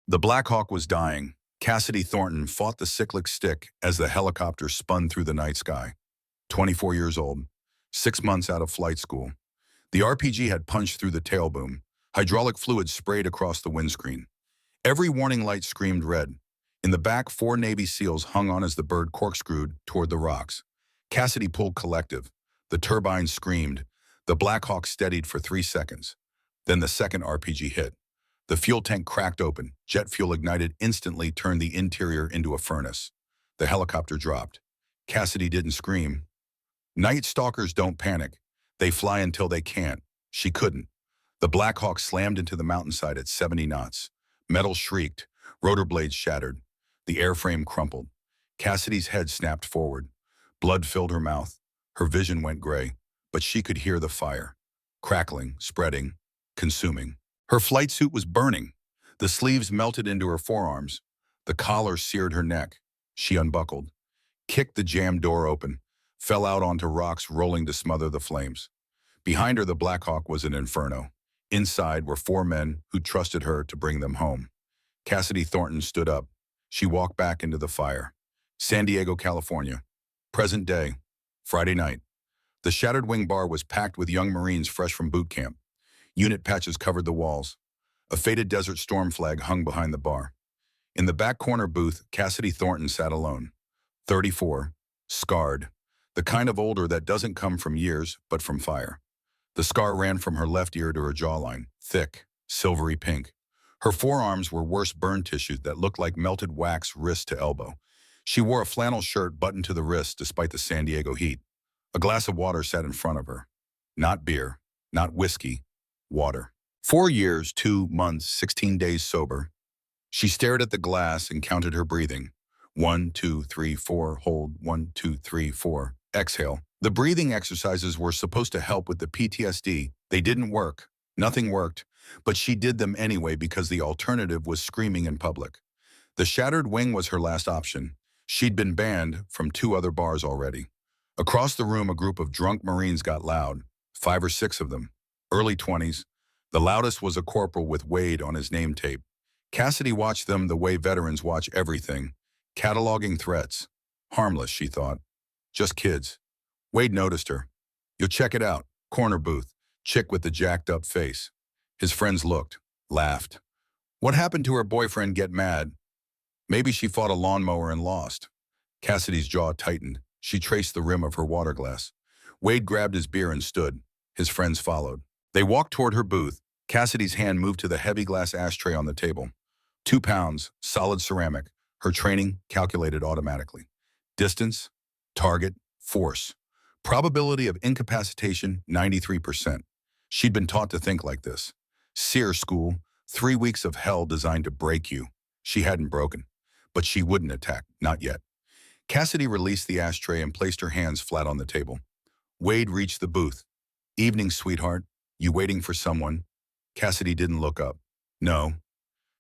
The Black Hawk was dying. Cassidy Thornton fought the cyclic stick as the helicopter spun through the night sky. 24 years old, 6 months out of flight school. The RPG had punched through the tail boom. Hydraulic fluid sprayed across the windscreen. Every warning light screamed red. In the back, 4 Navy SEALs hung on as the bird corkscrewed toward the rocks. Cassidy pulled collective. The turbine screamed. The Black Hawk steadied for 3 seconds. Then the second RPG hit. The fuel tank cracked open. Jet fuel ignited instantly, turned the interior into a furnace. The helicopter dropped. Cassidy didn't scream. Night stalkers don't panic. They fly until they can't. She couldn't. The Black Hawk slammed into the mountainside at 70 knots. Metal shrieked. Rotor blades shattered. The airframe crumpled. Cassidy's head snapped forward. Blood filled her mouth. Her vision went gray, but she could hear the fire. Crackling, spreading, consuming. Her flight suit was burning. The sleeves melted into her forearms. The collar seared her neck. She unbuckled, kicked the jammed door open, fell out onto rocks rolling to smother the flames. Behind her, the Black Hawk was an inferno. Inside were 4 men who trusted her to bring them home. Cassidy Thornton stood up. She walked back into the fire. San Diego, California. Present day. Friday night. The Shattered Wing bar was packed with young Marines fresh from boot camp. Unit patches covered the walls. A faded Desert Storm flag hung behind the bar. In the back corner booth, Cassidy Thornton sat alone. 34, scarred. The kind of older that doesn't come from years, but from fire. The scar ran from her left ear to her jawline, thick, silvery pink. Her forearms were worse burn tissue that looked like melted wax wrist to elbow. She wore a flannel shirt buttoned to the wrist despite the San Diego heat. A glass of water sat in front of her. Not beer, not whiskey, water. 4 years, 2 months, 16 days sober. She stared at the glass and counted her breathing. 1, 2, 3, 4, hold, 1, 2, 3, 4, exhale. The breathing exercises were supposed to help with the PTSD. They didn't work. Nothing worked, but she did them anyway because the alternative was screaming in public. The Shattered Wing was her last option. She'd been banned from 2 other bars already. Across the room, a group of drunk Marines got loud, 5 or 6 of them, early 20s. The loudest was a corporal with Wade on his name tape. Cassidy watched them the way veterans watch everything, cataloging threats. Harmless, she thought. Just kids. Wade noticed her. You'll check it out. Corner booth. Chick with the jacked up face. His friends looked, laughed. What happened to her boyfriend get mad? Maybe she fought a lawnmower and lost. Cassidy's jaw tightened. She traced the rim of her water glass. Wade grabbed his beer and stood. His friends followed. They walked toward her booth. Cassidy's hand moved to the heavy glass ashtray on the table. 2 pounds, solid ceramic. Her training calculated automatically. Distance, target, force. Probability of incapacitation, 93%. She'd been taught to think like this. SEER school, 3 weeks of hell designed to break you. She hadn't broken, but she wouldn't attack, not yet. Cassidy released the ashtray and placed her hands flat on the table. Wade reached the booth. Evening, sweetheart. You waiting for someone? Cassidy didn't look up. No.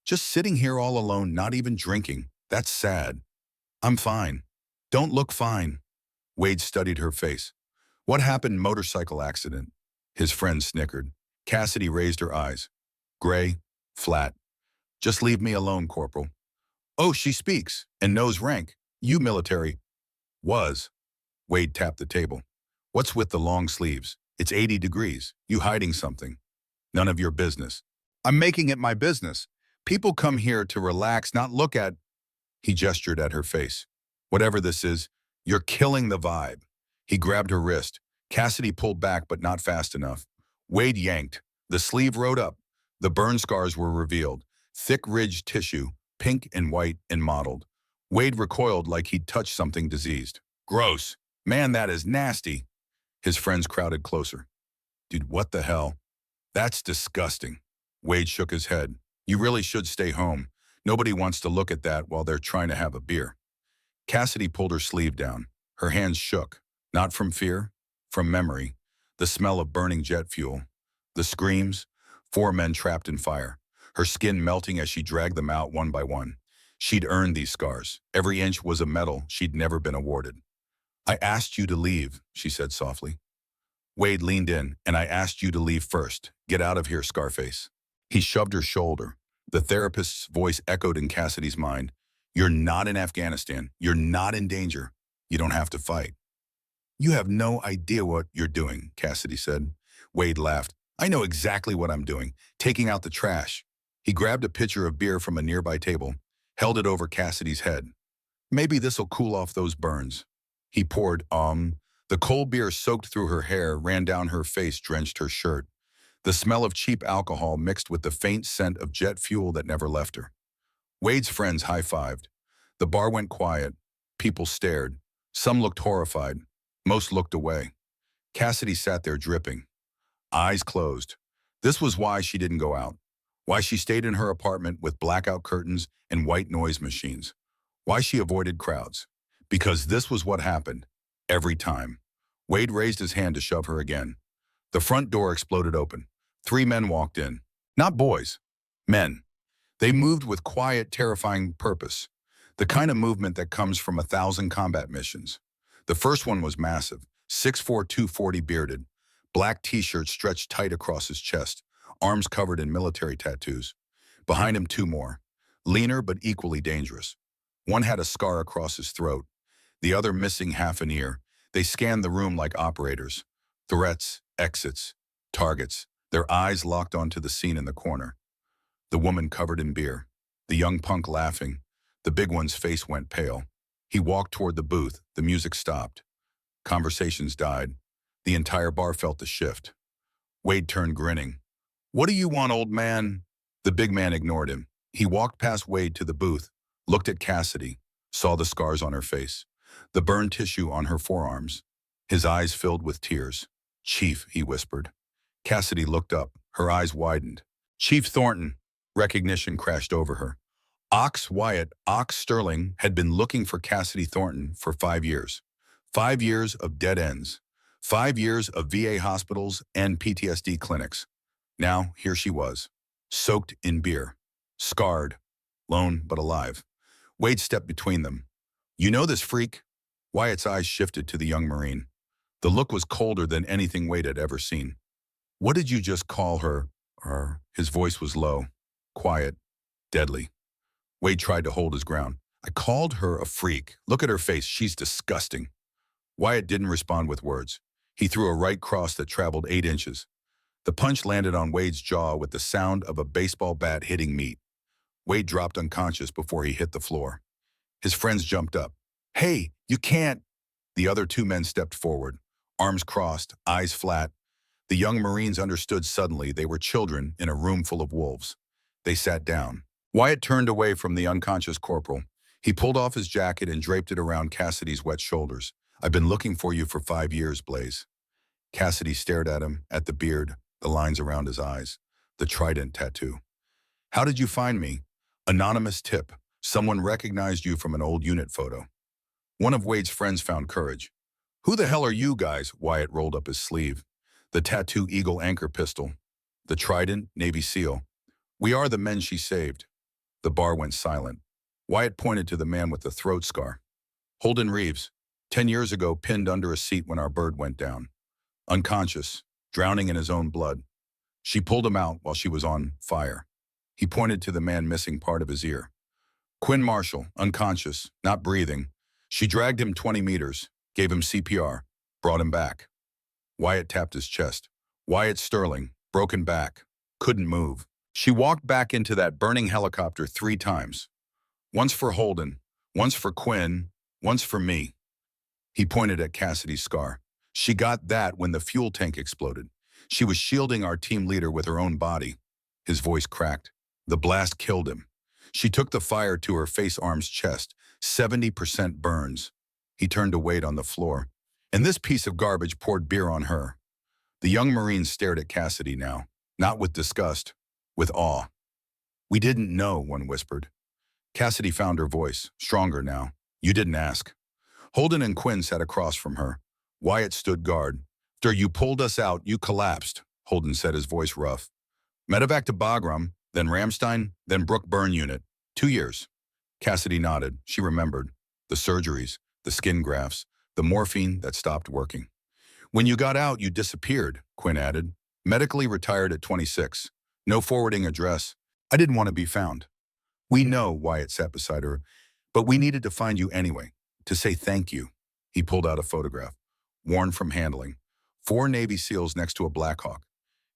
Just sitting here all alone, not even drinking. That's sad. I'm fine. Don't look fine. Wade studied her face. What happened? Motorcycle accident. His friend snickered. Cassidy raised her eyes. Gray, flat. Just leave me alone, Corporal. Oh, she speaks and knows rank. You military. Was. Wade tapped the table. What's with the long sleeves? It's 80 degrees. You hiding something? None of your business. I'm making it my business. People come here to relax, not look at... He gestured at her face. Whatever this is, you're killing the vibe. He grabbed her wrist. Cassidy pulled back, but not fast enough. Wade yanked. The sleeve rode up. The burn scars were revealed. Thick ridged tissue, pink and white and mottled. Wade recoiled like he'd touched something diseased. Gross. Man, that is nasty. His friends crowded closer. Dude, what the hell? That's disgusting. Wade shook his head. You really should stay home. Nobody wants to look at that while they're trying to have a beer. Cassidy pulled her sleeve down. Her hands shook. Not from fear, from memory. The smell of burning jet fuel. The screams. 4 men trapped in fire. Her skin melting as she dragged them out one by one. She'd earned these scars. Every inch was a medal she'd never been awarded. I asked you to leave, she said softly. Wade leaned in, and I asked you to leave first. Get out of here, Scarface. He shoved her shoulder. The therapist's voice echoed in Cassidy's mind. You're not in Afghanistan. You're not in danger. You don't have to fight. You have no idea what you're doing, Cassidy said. Wade laughed. I know exactly what I'm doing, taking out the trash. He grabbed a pitcher of beer from a nearby table, held it over Cassidy's head. Maybe this'll cool off those burns. He poured, The cold beer soaked through her hair, ran down her face, drenched her shirt. The smell of cheap alcohol mixed with the faint scent of jet fuel that never left her. Wade's friends high-fived. The bar went quiet. People stared. Some looked horrified. Most looked away. Cassidy sat there dripping, eyes closed. This was why she didn't go out. Why she stayed in her apartment with blackout curtains and white noise machines. Why she avoided crowds. Because this was what happened. Every time. Wade raised his hand to shove her again. The front door exploded open. 3 men walked in. Not boys. Men. They moved with quiet, terrifying purpose. The kind of movement that comes from 1,000 combat missions. The first one was massive. 6'4", 240 bearded. Black t-shirt stretched tight across his chest. Arms covered in military tattoos. Behind him 2 more. Leaner but equally dangerous. One had a scar across his throat. The other missing half an ear. They scanned the room like operators. Threats, exits, targets. Their eyes locked onto the scene in the corner. The woman covered in beer. The young punk laughing. The big one's face went pale. He walked toward the booth. The music stopped. Conversations died. The entire bar felt the shift. Wade turned grinning. What do you want, old man? The big man ignored him. He walked past Wade to the booth, looked at Cassidy, saw the scars on her face, the burned tissue on her forearms. His eyes filled with tears. Chief, he whispered. Cassidy looked up. Her eyes widened. Chief Thornton. Recognition crashed over her. Ox Wyatt, Ox Sterling, had been looking for Cassidy Thornton for 5 years. 5 years of dead ends. 5 years of VA hospitals and PTSD clinics. Now, here she was, soaked in beer, scarred, lone but alive. Wade stepped between them. You know this freak? Wyatt's eyes shifted to the young Marine. The look was colder than anything Wade had ever seen. What did you just call her? His voice was low, quiet, deadly. Wade tried to hold his ground. I called her a freak. Look at her face. She's disgusting. Wyatt didn't respond with words. He threw a right cross that traveled 8 inches. The punch landed on Wade's jaw with the sound of a baseball bat hitting meat. Wade dropped unconscious before he hit the floor. His friends jumped up. Hey, you can't. The other 2 men stepped forward, arms crossed, eyes flat. The young Marines understood suddenly they were children in a room full of wolves. They sat down. Wyatt turned away from the unconscious corporal. He pulled off his jacket and draped it around Cassidy's wet shoulders. I've been looking for you for 5 years, Blaze. Cassidy stared at him, at the beard, the lines around his eyes, the trident tattoo. How did you find me? Anonymous tip. Someone recognized you from an old unit photo. One of Wade's friends found courage. Who the hell are you guys? Wyatt rolled up his sleeve. The tattoo eagle anchor pistol. The trident, Navy SEAL. We are the men she saved. The bar went silent. Wyatt pointed to the man with the throat scar. Holden Reeves, 10 years ago pinned under a seat when our bird went down. Unconscious, drowning in his own blood. She pulled him out while she was on fire. He pointed to the man missing part of his ear. Quinn Marshall, unconscious, not breathing. She dragged him 20 meters, gave him CPR, brought him back. Wyatt tapped his chest. Wyatt Sterling, broken back, couldn't move. She walked back into that burning helicopter 3 times. Once for Holden, once for Quinn, once for me. He pointed at Cassidy's scar. She got that when the fuel tank exploded. She was shielding our team leader with her own body. His voice cracked. The blast killed him. She took the fire to her face, arms, chest. 70% burns. He turned to Wade on the floor. And this piece of garbage poured beer on her. The young Marine stared at Cassidy now, not with disgust, with awe. We didn't know, one whispered. Cassidy found her voice, stronger now. You didn't ask. Holden and Quinn sat across from her. Wyatt stood guard. After you pulled us out, you collapsed, Holden said, his voice rough. Medevac to Bagram, then Ramstein, then Brook Burn Unit. 2 years. Cassidy nodded. She remembered. The surgeries, the skin grafts, the morphine that stopped working. When you got out, you disappeared, Quinn added. Medically retired at 26. No forwarding address. I didn't want to be found. We know, Wyatt sat beside her, but we needed to find you anyway, to say thank you. He pulled out a photograph, worn from handling. 4 Navy SEALs next to a Black Hawk.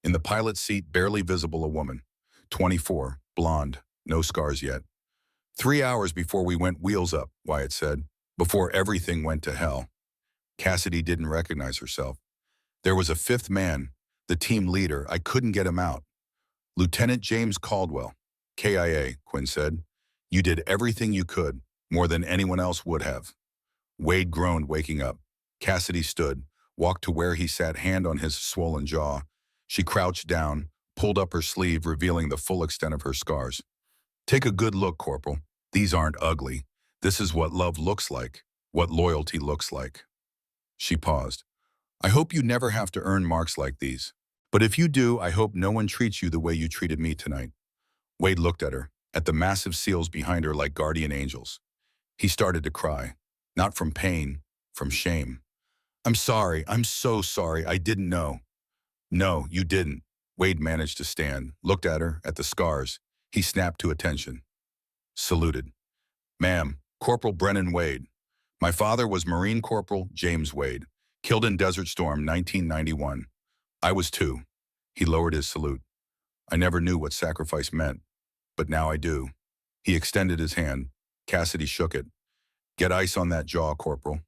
In the pilot's seat, barely visible, a woman. 24, blonde, no scars yet. 3 hours before we went wheels up, Wyatt said, before everything went to hell. Cassidy didn't recognize herself. There was a 5th man, the team leader. I couldn't get him out. Lieutenant James Caldwell. KIA, Quinn said. You did everything you could, more than anyone else would have. Wade groaned, waking up. Cassidy stood, walked to where he sat, hand on his swollen jaw. She crouched down, pulled up her sleeve, revealing the full extent of her scars. Take a good look, Corporal. These aren't ugly. This is what love looks like, what loyalty looks like. She paused. I hope you never have to earn marks like these. But if you do, I hope no one treats you the way you treated me tonight. Wade looked at her, at the massive SEALs behind her like guardian angels. He started to cry, not from pain, from shame. I'm sorry, I'm so sorry, I didn't know. No, you didn't. Wade managed to stand, looked at her, at the scars. He snapped to attention. Saluted. Ma'am, Corporal Brennan Wade. My father was Marine Corporal James Wade, killed in Desert Storm, 1991. I was 2. He lowered his salute. I never knew what sacrifice meant, but now I do. He extended his hand. Cassidy shook it. Get ice on that jaw, Corporal.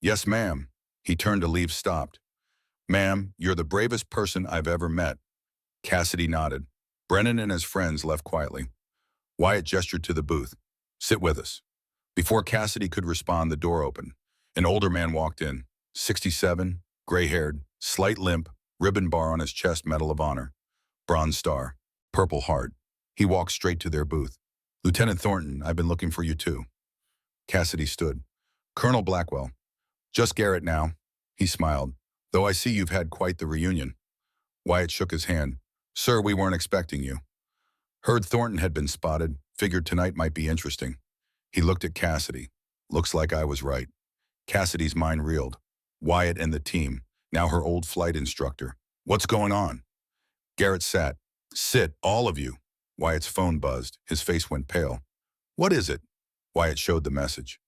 Yes, ma'am. He turned to leave, stopped. Ma'am, you're the bravest person I've ever met. Cassidy nodded. Brennan and his friends left quietly. Wyatt gestured to the booth. Sit with us. Before Cassidy could respond, the door opened. An older man walked in. 67, gray-haired, slight limp, ribbon bar on his chest, Medal of Honor. Bronze Star, Purple Heart. He walked straight to their booth. Lieutenant Thornton, I've been looking for you too. Cassidy stood. Colonel Blackwell. Just Garrett now. He smiled. Though I see you've had quite the reunion. Wyatt shook his hand. Sir, we weren't expecting you. Heard Thornton had been spotted. Figured tonight might be interesting. He looked at Cassidy. Looks like I was right. Cassidy's mind reeled. Wyatt and the team, now her old flight instructor. What's going on? Garrett sat. Sit, all of you. Wyatt's phone buzzed. His face went pale. What is it? Wyatt showed the message.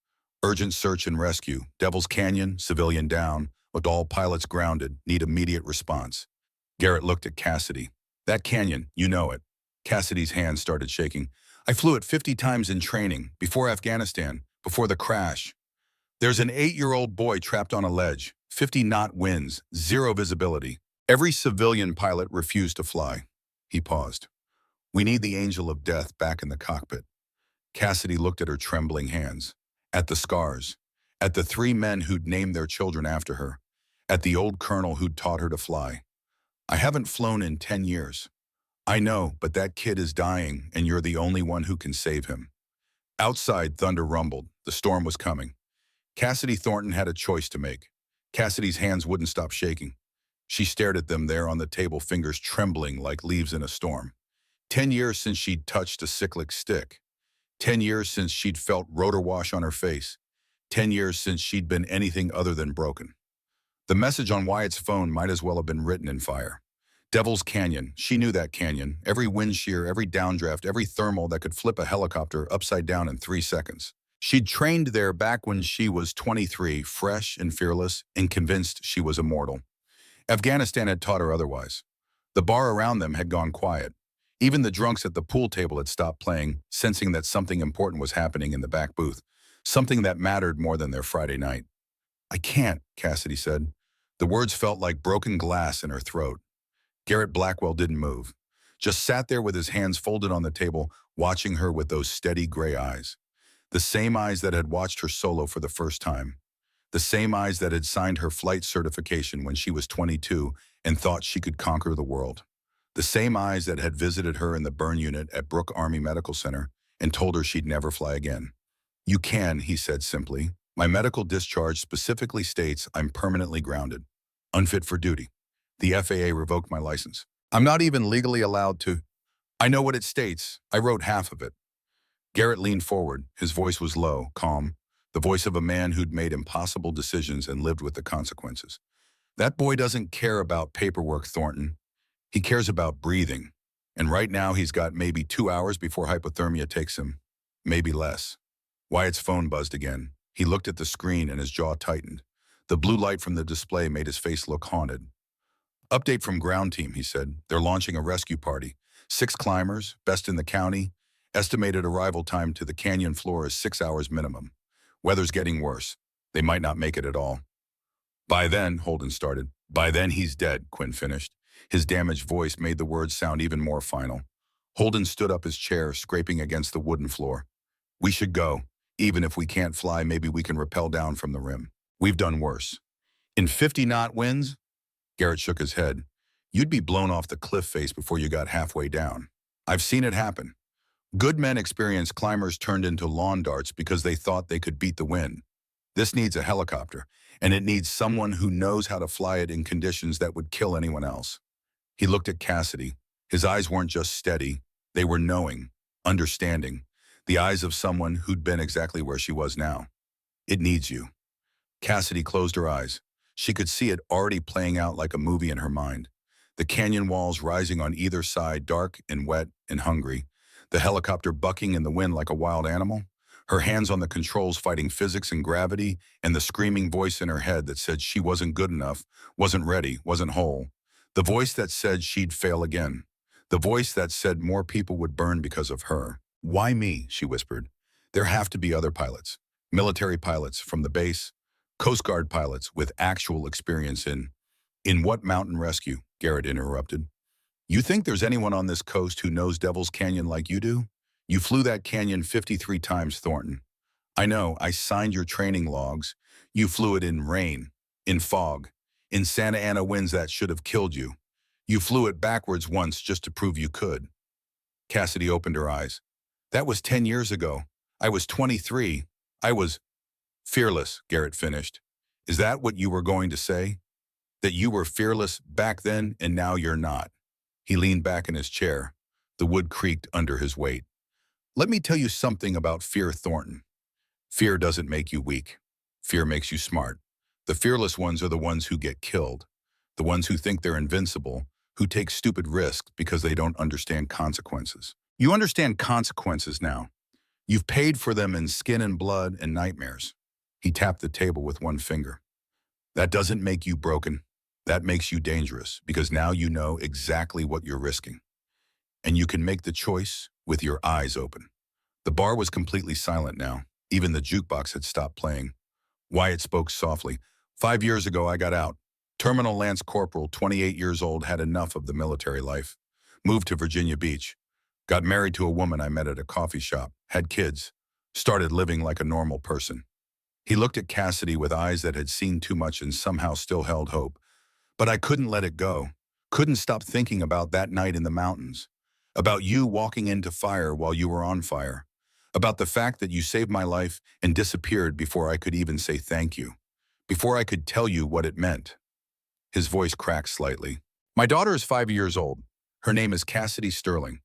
Urgent search and rescue. Devil's Canyon, civilian down. With all pilots grounded. Need immediate response. Garrett looked at Cassidy. That canyon, you know it. Cassidy's hands started shaking. I flew it 50 times in training, before Afghanistan, before the crash. There's an 8-year-old boy trapped on a ledge, 50-knot winds, 0 visibility. Every civilian pilot refused to fly. He paused. We need the angel of death back in the cockpit. Cassidy looked at her trembling hands, at the scars, at the 3 men who'd named their children after her, at the old colonel who'd taught her to fly. I haven't flown in 10 years. I know, but that kid is dying, and you're the only one who can save him. Outside, thunder rumbled. The storm was coming. Cassidy Thornton had a choice to make. Cassidy's hands wouldn't stop shaking. She stared at them there on the table, fingers trembling like leaves in a storm. 10 years since she'd touched a cyclic stick. 10 years since she'd felt rotor wash on her face. 10 years since she'd been anything other than broken. The message on Wyatt's phone might as well have been written in fire. Devil's Canyon. She knew that canyon. Every wind shear, every downdraft, every thermal that could flip a helicopter upside down in 3 seconds. She'd trained there back when she was 23, fresh and fearless, and convinced she was immortal. Afghanistan had taught her otherwise. The bar around them had gone quiet. Even the drunks at the pool table had stopped playing, sensing that something important was happening in the back booth, something that mattered more than their Friday night. I can't, Cassidy said. The words felt like broken glass in her throat. Garrett Blackwell didn't move, just sat there with his hands folded on the table, watching her with those steady gray eyes. The same eyes that had watched her solo for the first time. The same eyes that had signed her flight certification when she was 22 and thought she could conquer the world. The same eyes that had visited her in the burn unit at Brooke Army Medical Center and told her she'd never fly again. You can, he said simply. My medical discharge specifically states I'm permanently grounded, unfit for duty. The FAA revoked my license. I'm not even legally allowed to. I know what it states. I wrote half of it. Garrett leaned forward. His voice was low, calm, the voice of a man who'd made impossible decisions and lived with the consequences. That boy doesn't care about paperwork, Thornton. He cares about breathing. And right now he's got maybe 2 hours before hypothermia takes him. Maybe less. Wyatt's phone buzzed again. He looked at the screen and his jaw tightened. The blue light from the display made his face look haunted. Update from ground team, he said. They're launching a rescue party. 6 climbers, best in the county. Estimated arrival time to the canyon floor is 6 hours minimum. Weather's getting worse. They might not make it at all. By then, Holden started. By then he's dead, Quinn finished. His damaged voice made the words sound even more final. Holden stood up his chair, scraping against the wooden floor. We should go. Even if we can't fly, maybe we can rappel down from the rim. We've done worse. In 50-knot winds? Garrett shook his head. You'd be blown off the cliff face before you got halfway down. I've seen it happen. Good men experienced climbers turned into lawn darts because they thought they could beat the wind. This needs a helicopter, and it needs someone who knows how to fly it in conditions that would kill anyone else. He looked at Cassidy. His eyes weren't just steady. They were knowing, understanding. The eyes of someone who'd been exactly where she was now. It needs you. Cassidy closed her eyes. She could see it already playing out like a movie in her mind. The canyon walls rising on either side, dark and wet and hungry. The helicopter bucking in the wind like a wild animal. Her hands on the controls fighting physics and gravity, and the screaming voice in her head that said she wasn't good enough, wasn't ready, wasn't whole. The voice that said she'd fail again. The voice that said more people would burn because of her. Why me? She whispered. There have to be other pilots. Military pilots from the base. Coast Guard pilots with actual experience in what mountain rescue? Garrett interrupted. You think there's anyone on this coast who knows Devil's Canyon like you do? You flew that canyon 53 times, Thornton. I know, I signed your training logs. You flew it in rain, in fog, in Santa Ana winds that should have killed you. You flew it backwards once just to prove you could. Cassidy opened her eyes. That was 10 years ago. I was 23. I was fearless, Garrett finished. Is that what you were going to say? That you were fearless back then and now you're not? He leaned back in his chair. The wood creaked under his weight. Let me tell you something about fear, Thornton. Fear doesn't make you weak. Fear makes you smart. The fearless ones are the ones who get killed. The ones who think they're invincible, who take stupid risks because they don't understand consequences. You understand consequences now. You've paid for them in skin and blood and nightmares. He tapped the table with one finger. That doesn't make you broken. That makes you dangerous because now you know exactly what you're risking. And you can make the choice with your eyes open. The bar was completely silent now. Even the jukebox had stopped playing. Wyatt spoke softly. 5 years ago, I got out. Terminal Lance Corporal, 28 years old, had enough of the military life. Moved to Virginia Beach. Got married to a woman I met at a coffee shop. Had kids. Started living like a normal person. He looked at Cassidy with eyes that had seen too much and somehow still held hope. But I couldn't let it go. Couldn't stop thinking about that night in the mountains. About you walking into fire while you were on fire. About the fact that you saved my life and disappeared before I could even say thank you. Before I could tell you what it meant. His voice cracked slightly. My daughter is 5 years old. Her name is Cassidy Sterling.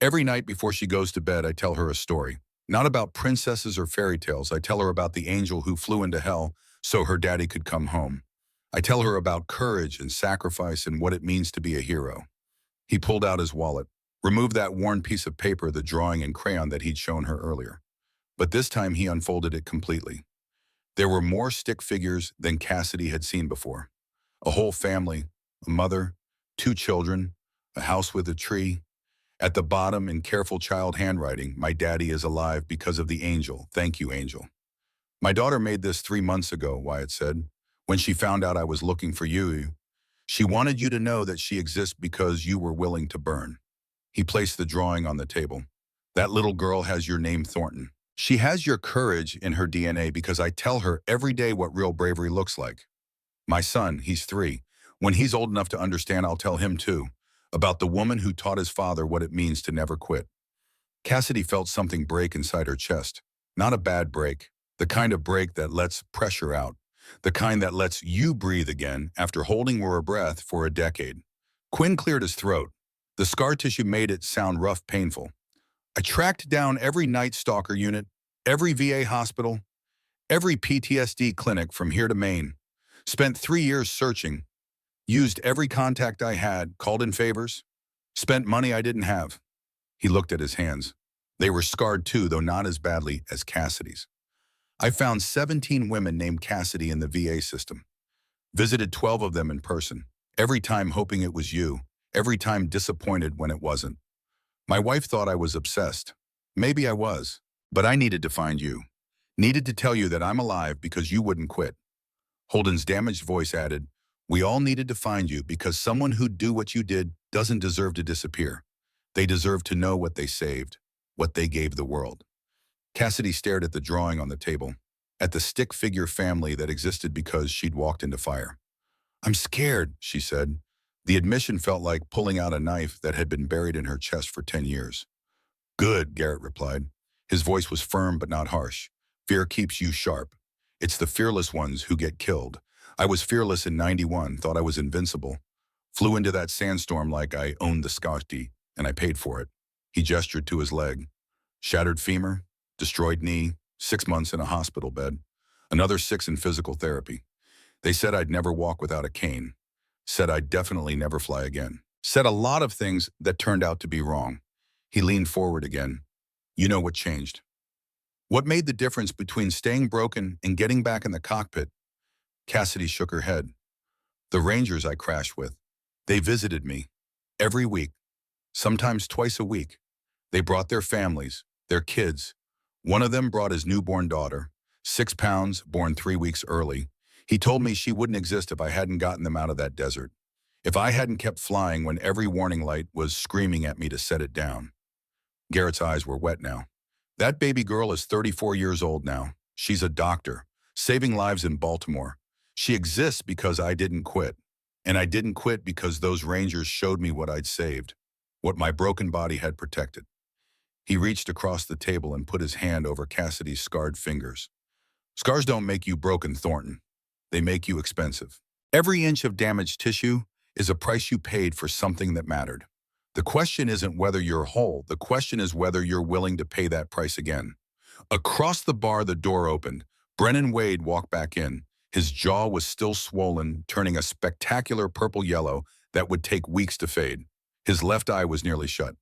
Every night before she goes to bed, I tell her a story. Not about princesses or fairy tales. I tell her about the angel who flew into hell so her daddy could come home. I tell her about courage and sacrifice and what it means to be a hero. He pulled out his wallet, removed that worn piece of paper, the drawing and crayon that he'd shown her earlier. But this time he unfolded it completely. There were more stick figures than Cassidy had seen before. A whole family, a mother, 2 children, a house with a tree. At the bottom, in careful child handwriting, my daddy is alive because of the angel. Thank you, angel. My daughter made this 3 months ago, Wyatt said. When she found out I was looking for you, she wanted you to know that she exists because you were willing to burn. He placed the drawing on the table. That little girl has your name, Thornton. She has your courage in her DNA because I tell her every day what real bravery looks like. My son, he's 3. When he's old enough to understand, I'll tell him too, about the woman who taught his father what it means to never quit. Cassidy felt something break inside her chest. Not a bad break, the kind of break that lets pressure out, the kind that lets you breathe again after holding your breath for a decade. Quinn cleared his throat. The scar tissue made it sound rough, painful. I tracked down every Night Stalker unit, every VA hospital, every PTSD clinic from here to Maine. Spent 3 years searching. Used every contact I had, called in favors. Spent money I didn't have. He looked at his hands. They were scarred too, though not as badly as Cassidy's. I found 17 women named Cassidy in the VA system. Visited 12 of them in person. Every time hoping it was you. Every time disappointed when it wasn't. My wife thought I was obsessed. Maybe I was. But I needed to find you. Needed to tell you that I'm alive because you wouldn't quit. Holden's damaged voice added, we all needed to find you because someone who'd do what you did doesn't deserve to disappear. They deserve to know what they saved, what they gave the world. Cassidy stared at the drawing on the table, at the stick figure family that existed because she'd walked into fire. I'm scared, she said. The admission felt like pulling out a knife that had been buried in her chest for 10 years. Good, Garrett replied. His voice was firm but not harsh. Fear keeps you sharp. It's the fearless ones who get killed. I was fearless in 91, thought I was invincible. Flew into that sandstorm like I owned the Scotty, and I paid for it. He gestured to his leg. Shattered femur, destroyed knee, 6 months in a hospital bed. Another 6 in physical therapy. They said I'd never walk without a cane. Said I'd definitely never fly again. Said a lot of things that turned out to be wrong. He leaned forward again. You know what changed. What made the difference between staying broken and getting back in the cockpit? Cassidy shook her head. The Rangers I crashed with. They visited me. Every week. Sometimes twice a week. They brought their families, their kids. One of them brought his newborn daughter, 6 pounds, born 3 weeks early. He told me she wouldn't exist if I hadn't gotten them out of that desert. If I hadn't kept flying when every warning light was screaming at me to set it down. Garrett's eyes were wet now. That baby girl is 34 years old now. She's a doctor, saving lives in Baltimore. She exists because I didn't quit. And I didn't quit because those Rangers showed me what I'd saved, what my broken body had protected. He reached across the table and put his hand over Cassidy's scarred fingers. Scars don't make you broken, Thornton. They make you expensive. Every inch of damaged tissue is a price you paid for something that mattered. The question isn't whether you're whole. The question is whether you're willing to pay that price again. Across the bar, the door opened. Brennan Wade walked back in. His jaw was still swollen, turning a spectacular purple yellow that would take weeks to fade. His left eye was nearly shut.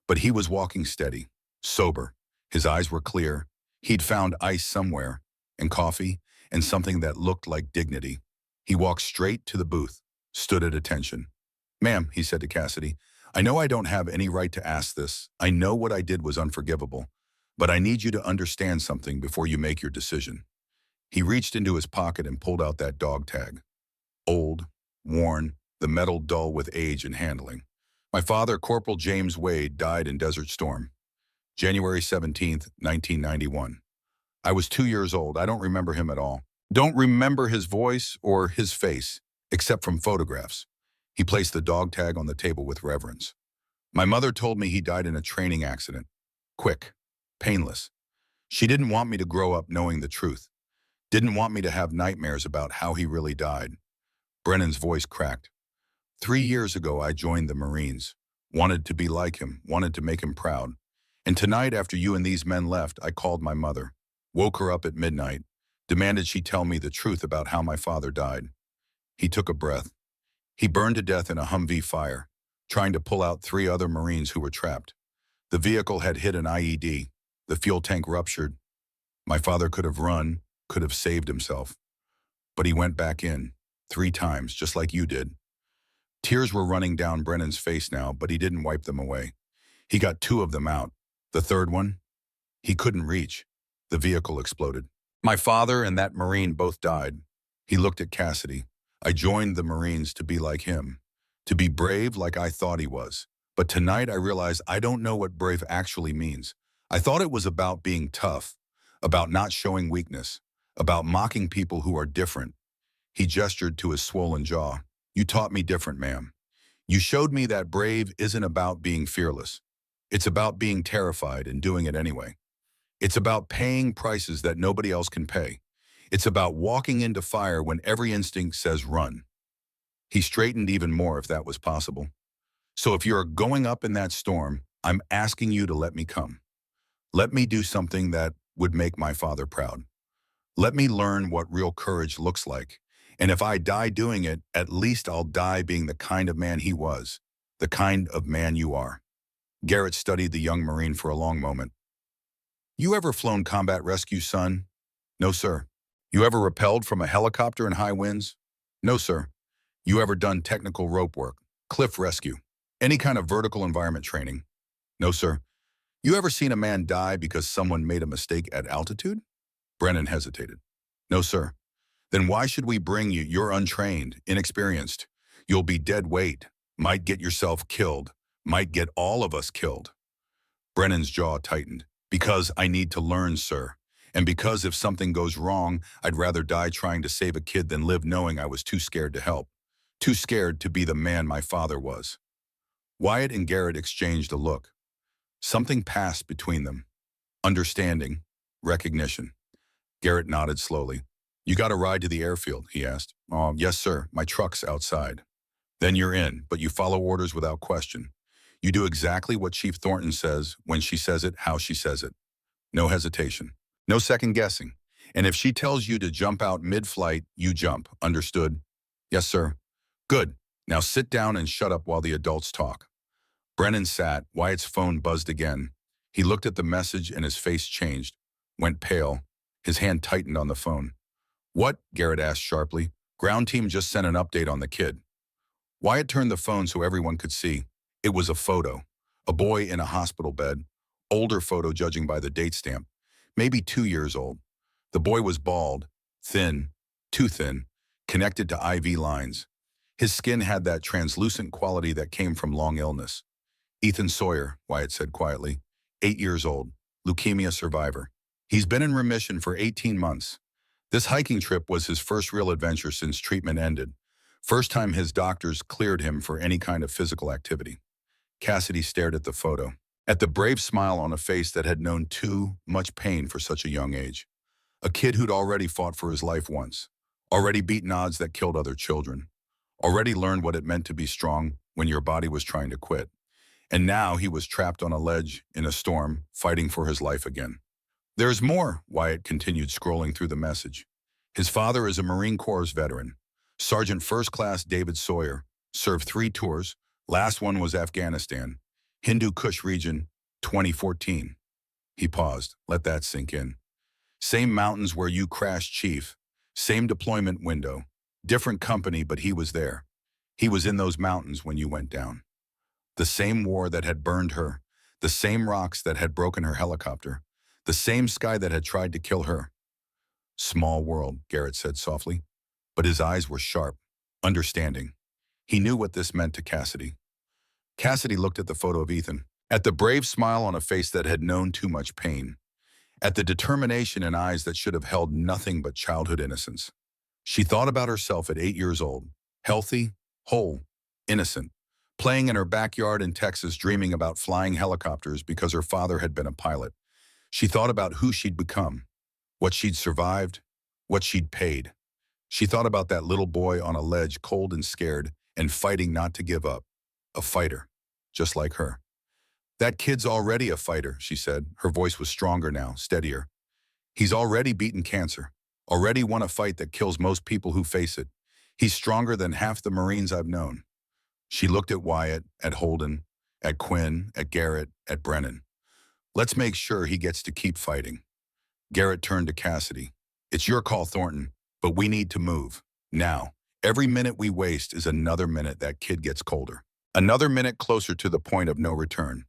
But he was walking steady, sober. His eyes were clear. He'd found ice somewhere, and coffee, and something that looked like dignity. He walked straight to the booth, stood at attention. Ma'am, he said to Cassidy, I know I don't have any right to ask this. I know what I did was unforgivable. But I need you to understand something before you make your decision. He reached into his pocket and pulled out that dog tag. Old, worn, the metal dull with age and handling. My father, Corporal James Wade, died in Desert Storm. January 17th, 1991. I was 2 years old. I don't remember him at all. Don't remember his voice or his face, except from photographs. He placed the dog tag on the table with reverence. My mother told me he died in a training accident. Quick, painless. She didn't want me to grow up knowing the truth. Didn't want me to have nightmares about how he really died. Brennan's voice cracked. 3 years ago, I joined the Marines. Wanted to be like him, wanted to make him proud. And tonight, after you and these men left, I called my mother. Woke her up at midnight, demanded she tell me the truth about how my father died. He took a breath. He burned to death in a Humvee fire, trying to pull out 3 other Marines who were trapped. The vehicle had hit an IED. The fuel tank ruptured. My father could have run, could have saved himself. But he went back in, 3 times, just like you did. Tears were running down Brennan's face now, but he didn't wipe them away. He got 2 of them out. The third one, he couldn't reach. The vehicle exploded. My father and that Marine both died. He looked at Cassidy. I joined the Marines to be like him, to be brave like I thought he was. But tonight I realized I don't know what brave actually means. I thought it was about being tough, about not showing weakness, about mocking people who are different. He gestured to his swollen jaw. You taught me different, ma'am. You showed me that brave isn't about being fearless. It's about being terrified and doing it anyway. It's about paying prices that nobody else can pay. It's about walking into fire when every instinct says run. He straightened even more if that was possible. So if you're going up in that storm, I'm asking you to let me come. Let me do something that would make my father proud. Let me learn what real courage looks like. And if I die doing it, at least I'll die being the kind of man he was. The kind of man you are. Garrett studied the young Marine for a long moment. You ever flown combat rescue, son? No, sir. You ever rappelled from a helicopter in high winds? No, sir. You ever done technical rope work, cliff rescue, any kind of vertical environment training? No, sir. You ever seen a man die because someone made a mistake at altitude? Brennan hesitated. No, sir. Then why should we bring you? You're untrained, inexperienced. You'll be dead weight, might get yourself killed, might get all of us killed. Brennan's jaw tightened. Because I need to learn, sir. And because if something goes wrong, I'd rather die trying to save a kid than live knowing I was too scared to help. Too scared to be the man my father was. Wyatt and Garrett exchanged a look. Something passed between them. Understanding, recognition. Garrett nodded slowly. You got a ride to the airfield, he asked. Yes, sir. My truck's outside. Then you're in, but you follow orders without question. You do exactly what Chief Thornton says, when she says it, how she says it. No hesitation. No second guessing. And if she tells you to jump out mid-flight, you jump. Understood? Yes, sir. Good. Now sit down and shut up while the adults talk. Brennan sat. Wyatt's phone buzzed again. He looked at the message and his face changed, went pale. His hand tightened on the phone. What? Garrett asked sharply. Ground team just sent an update on the kid. Wyatt turned the phone so everyone could see. It was a photo. A boy in a hospital bed. Older photo judging by the date stamp. Maybe 2 years old. The boy was bald, thin, too thin, connected to IV lines. His skin had that translucent quality that came from long illness. Ethan Sawyer, Wyatt said quietly, 8 years old, leukemia survivor. He's been in remission for 18 months. This hiking trip was his first real adventure since treatment ended. First time his doctors cleared him for any kind of physical activity. Cassidy stared at the photo, at the brave smile on a face that had known too much pain for such a young age. A kid who'd already fought for his life once, already beaten odds that killed other children, already learned what it meant to be strong when your body was trying to quit. And now he was trapped on a ledge in a storm, fighting for his life again. There's more, Wyatt continued scrolling through the message. His father is a Marine Corps veteran, Sergeant First Class David Sawyer, served 3 tours. Last one was Afghanistan, Hindu Kush region, 2014. He paused. Let that sink in. Same mountains where you crashed, Chief. Same deployment window. Different company, but he was there. He was in those mountains when you went down. The same war that had burned her. The same rocks that had broken her helicopter. The same sky that had tried to kill her. Small world, Garrett said softly. But his eyes were sharp, understanding. He knew what this meant to Cassidy. Cassidy looked at the photo of Ethan, at the brave smile on a face that had known too much pain, at the determination in eyes that should have held nothing but childhood innocence. She thought about herself at 8 years old, healthy, whole, innocent, playing in her backyard in Texas, dreaming about flying helicopters because her father had been a pilot. She thought about who she'd become, what she'd survived, what she'd paid. She thought about that little boy on a ledge, cold and scared, and fighting not to give up. A fighter, just like her. That kid's already a fighter, she said. Her voice was stronger now, steadier. He's already beaten cancer, already won a fight that kills most people who face it. He's stronger than half the Marines I've known. She looked at Wyatt, at Holden, at Quinn, at Garrett, at Brennan. Let's make sure he gets to keep fighting. Garrett turned to Cassidy. It's your call, Thornton, but we need to move. Now. Every minute we waste is another minute that kid gets colder. Another minute closer to the point of no return.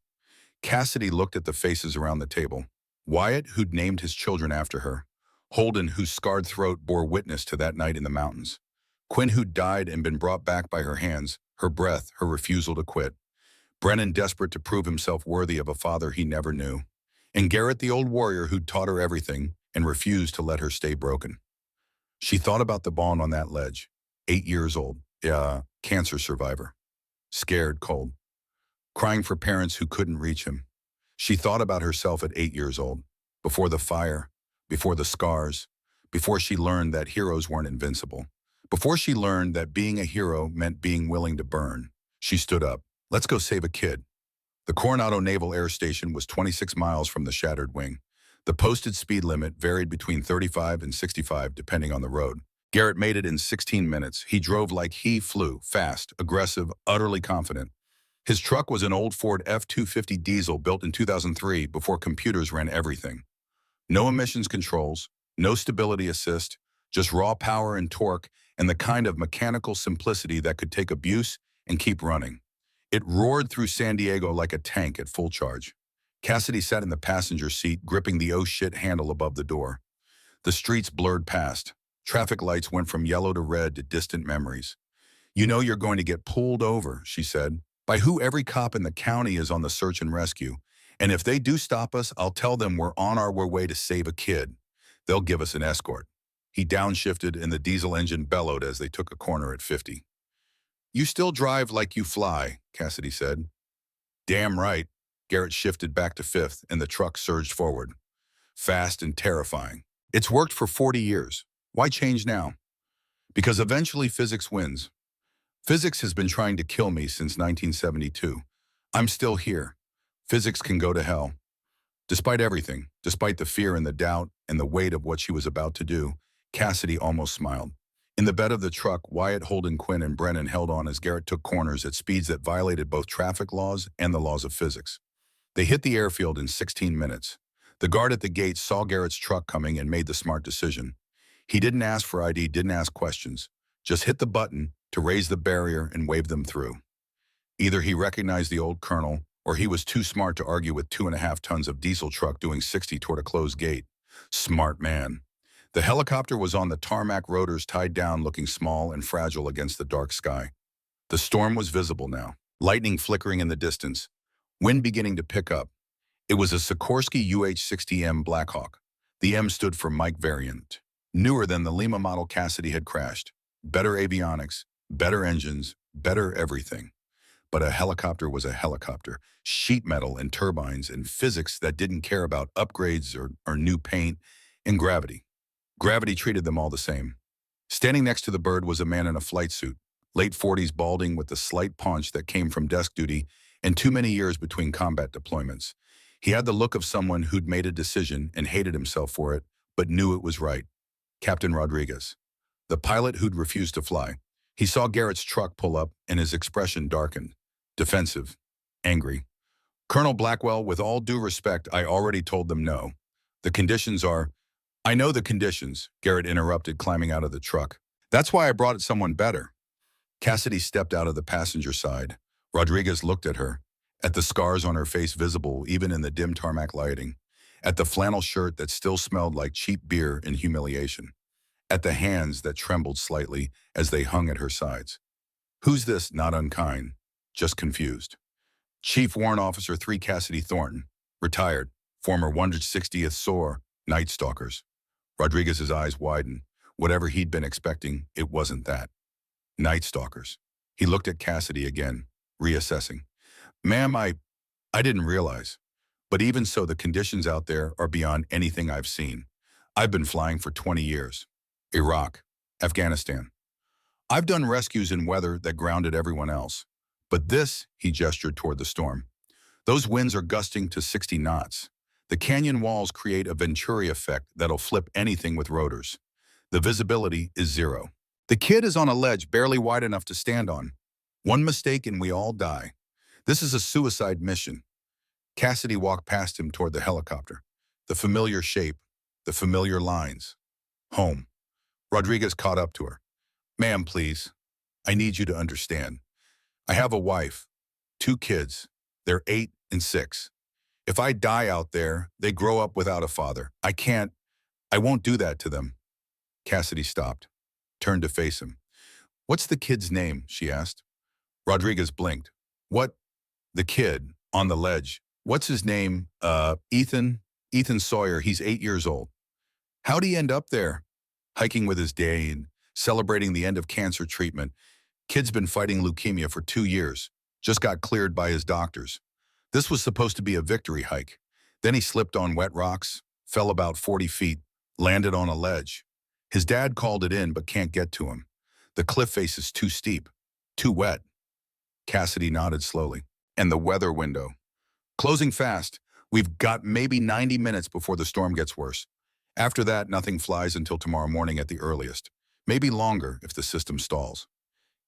Cassidy looked at the faces around the table. Wyatt, who'd named his children after her. Holden, whose scarred throat bore witness to that night in the mountains. Quinn, who'd died and been brought back by her hands, her breath, her refusal to quit. Brennan, desperate to prove himself worthy of a father he never knew. And Garrett, the old warrior who'd taught her everything and refused to let her stay broken. She thought about the bond on that ledge. 8 years old, cancer survivor. Scared, cold. Crying for parents who couldn't reach him. She thought about herself at 8 years old, before the fire, before the scars, before she learned that heroes weren't invincible. Before she learned that being a hero meant being willing to burn. She stood up. Let's go save a kid. The Coronado Naval Air Station was 26 miles from the shattered wing. The posted speed limit varied between 35 and 65 depending on the road. Garrett made it in 16 minutes. He drove like he flew, fast, aggressive, utterly confident. His truck was an old Ford F-250 diesel built in 2003 before computers ran everything. No emissions controls, no stability assist, just raw power and torque and the kind of mechanical simplicity that could take abuse and keep running. It roared through San Diego like a tank at full charge. Cassidy sat in the passenger seat, gripping the oh shit handle above the door. The streets blurred past. Traffic lights went from yellow to red to distant memories. "You know you're going to get pulled over," she said, "by who every cop in the county is on the search and rescue. And if they do stop us, I'll tell them we're on our way to save a kid. They'll give us an escort." He downshifted and the diesel engine bellowed as they took a corner at 50. "You still drive like you fly," Cassidy said. "Damn right." Garrett shifted back to fifth and the truck surged forward. Fast and terrifying. "It's worked for 40 years. Why change now?" "Because eventually physics wins. Physics has been trying to kill me since 1972. I'm still here. Physics can go to hell." Despite everything, despite the fear and the doubt and the weight of what she was about to do, Cassidy almost smiled. In the bed of the truck, Wyatt, Holden, Quinn, and Brennan held on as Garrett took corners at speeds that violated both traffic laws and the laws of physics. They hit the airfield in 16 minutes. The guard at the gate saw Garrett's truck coming and made the smart decision. He didn't ask for ID, didn't ask questions. Just hit the button to raise the barrier and wave them through. Either he recognized the old colonel, or he was too smart to argue with 2.5 tons of diesel truck doing 60 toward a closed gate. Smart man. The helicopter was on the tarmac, rotors tied down, looking small and fragile against the dark sky. The storm was visible now, lightning flickering in the distance, wind beginning to pick up. It was a Sikorsky UH-60M Blackhawk. The M stood for Mike variant. Newer than the Lima model Cassidy had crashed. Better avionics, better engines, better everything. But a helicopter was a helicopter. Sheet metal and turbines and physics that didn't care about upgrades or new paint, and gravity. Gravity treated them all the same. Standing next to the bird was a man in a flight suit, late 40s, balding with the slight paunch that came from desk duty and too many years between combat deployments. He had the look of someone who'd made a decision and hated himself for it, but knew it was right. Captain Rodriguez, the pilot who'd refused to fly. He saw Garrett's truck pull up and his expression darkened. Defensive. Angry. "Colonel Blackwell, with all due respect, I already told them no. The conditions are—" "I know the conditions," Garrett interrupted, climbing out of the truck. "That's why I brought someone better." Cassidy stepped out of the passenger side. Rodriguez looked at her, at the scars on her face visible even in the dim tarmac lighting, at the flannel shirt that still smelled like cheap beer and humiliation, at the hands that trembled slightly as they hung at her sides. "Who's this?" Not unkind, just confused. "Chief Warrant Officer 3 Cassidy Thornton, retired, former 160th SOAR, Night Stalkers." Rodriguez's eyes widened. Whatever he'd been expecting, it wasn't that. Night Stalkers. He looked at Cassidy again, reassessing. "Ma'am, I didn't realize. But even so, the conditions out there are beyond anything I've seen. I've been flying for 20 years. Iraq, Afghanistan. I've done rescues in weather that grounded everyone else. But this," he gestured toward the storm. "Those winds are gusting to 60 knots. The canyon walls create a Venturi effect that'll flip anything with rotors. The visibility is zero. The kid is on a ledge barely wide enough to stand on. One mistake and we all die. This is a suicide mission." Cassidy walked past him toward the helicopter. The familiar shape, the familiar lines. Home. Rodriguez caught up to her. "Ma'am, please. I need you to understand. I have a wife, 2 kids. They're 8 and 6. If I die out there, they grow up without a father. I won't do that to them." Cassidy stopped, turned to face him. "What's the kid's name?" she asked. Rodriguez blinked. "What? The kid, on the ledge. What's his name? Ethan? Ethan Sawyer. He's 8 years old." "How'd he end up there?" "Hiking with his dad, celebrating the end of cancer treatment. Kid's been fighting leukemia for 2 years. Just got cleared by his doctors. This was supposed to be a victory hike. Then he slipped on wet rocks, fell about 40 feet, landed on a ledge. His dad called it in but can't get to him. The cliff face is too steep, too wet." Cassidy nodded slowly. "And the weather window. Closing fast. We've got maybe 90 minutes before the storm gets worse. After that, nothing flies until tomorrow morning at the earliest. Maybe longer if the system stalls."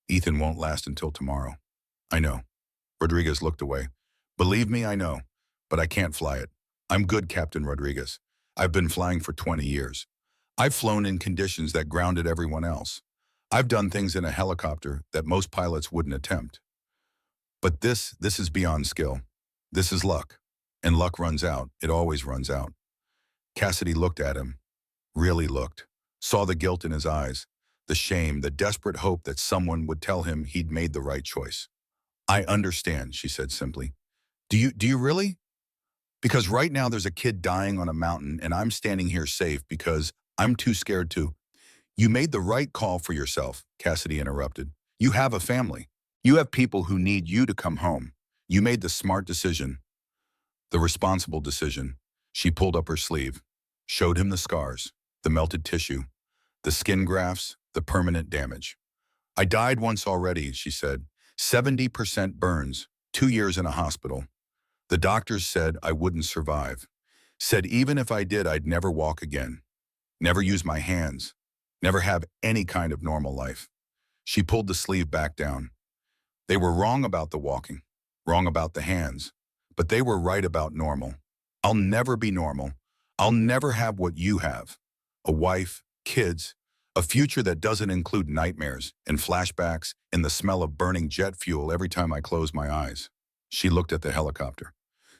"Ethan won't last until tomorrow." "I know." Rodriguez looked away. Believe me, I know, but I can't fly it. I'm good, Captain Rodriguez. I've been flying for 20 years. I've flown in conditions that grounded everyone else. I've done things in a helicopter that most pilots wouldn't attempt. But this is beyond skill. This is luck. And luck runs out. It always runs out. Cassidy looked at him, really looked, saw the guilt in his eyes, the shame, the desperate hope that someone would tell him he'd made the right choice. I understand, she said simply. Do you really? Because right now there's a kid dying on a mountain and I'm standing here safe because I'm too scared to. You made the right call for yourself, Cassidy interrupted. You have a family. You have people who need you to come home. You made the smart decision, the responsible decision. She pulled up her sleeve, showed him the scars, the melted tissue, the skin grafts, the permanent damage. I died once already, she said. 70% burns, 2 years in a hospital. The doctors said I wouldn't survive. Said even if I did, I'd never walk again. Never use my hands. Never have any kind of normal life. She pulled the sleeve back down. They were wrong about the walking, wrong about the hands, but they were right about normal. I'll never be normal. I'll never have what you have. A wife, kids, a future that doesn't include nightmares and flashbacks and the smell of burning jet fuel every time I close my eyes. She looked at the helicopter.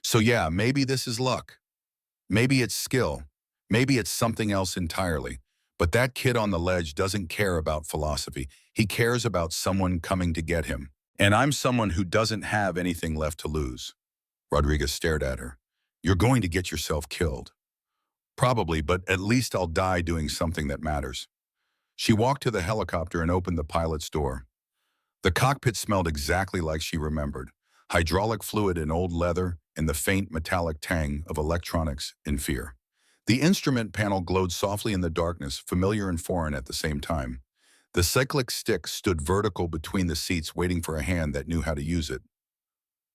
So yeah, maybe this is luck. Maybe it's skill. Maybe it's something else entirely. But that kid on the ledge doesn't care about philosophy. He cares about someone coming to get him. And I'm someone who doesn't have anything left to lose. Rodriguez stared at her. You're going to get yourself killed. Probably, but at least I'll die doing something that matters. She walked to the helicopter and opened the pilot's door. The cockpit smelled exactly like she remembered. Hydraulic fluid and old leather and the faint metallic tang of electronics and fear. The instrument panel glowed softly in the darkness, familiar and foreign at the same time. The cyclic stick stood vertical between the seats, waiting for a hand that knew how to use it.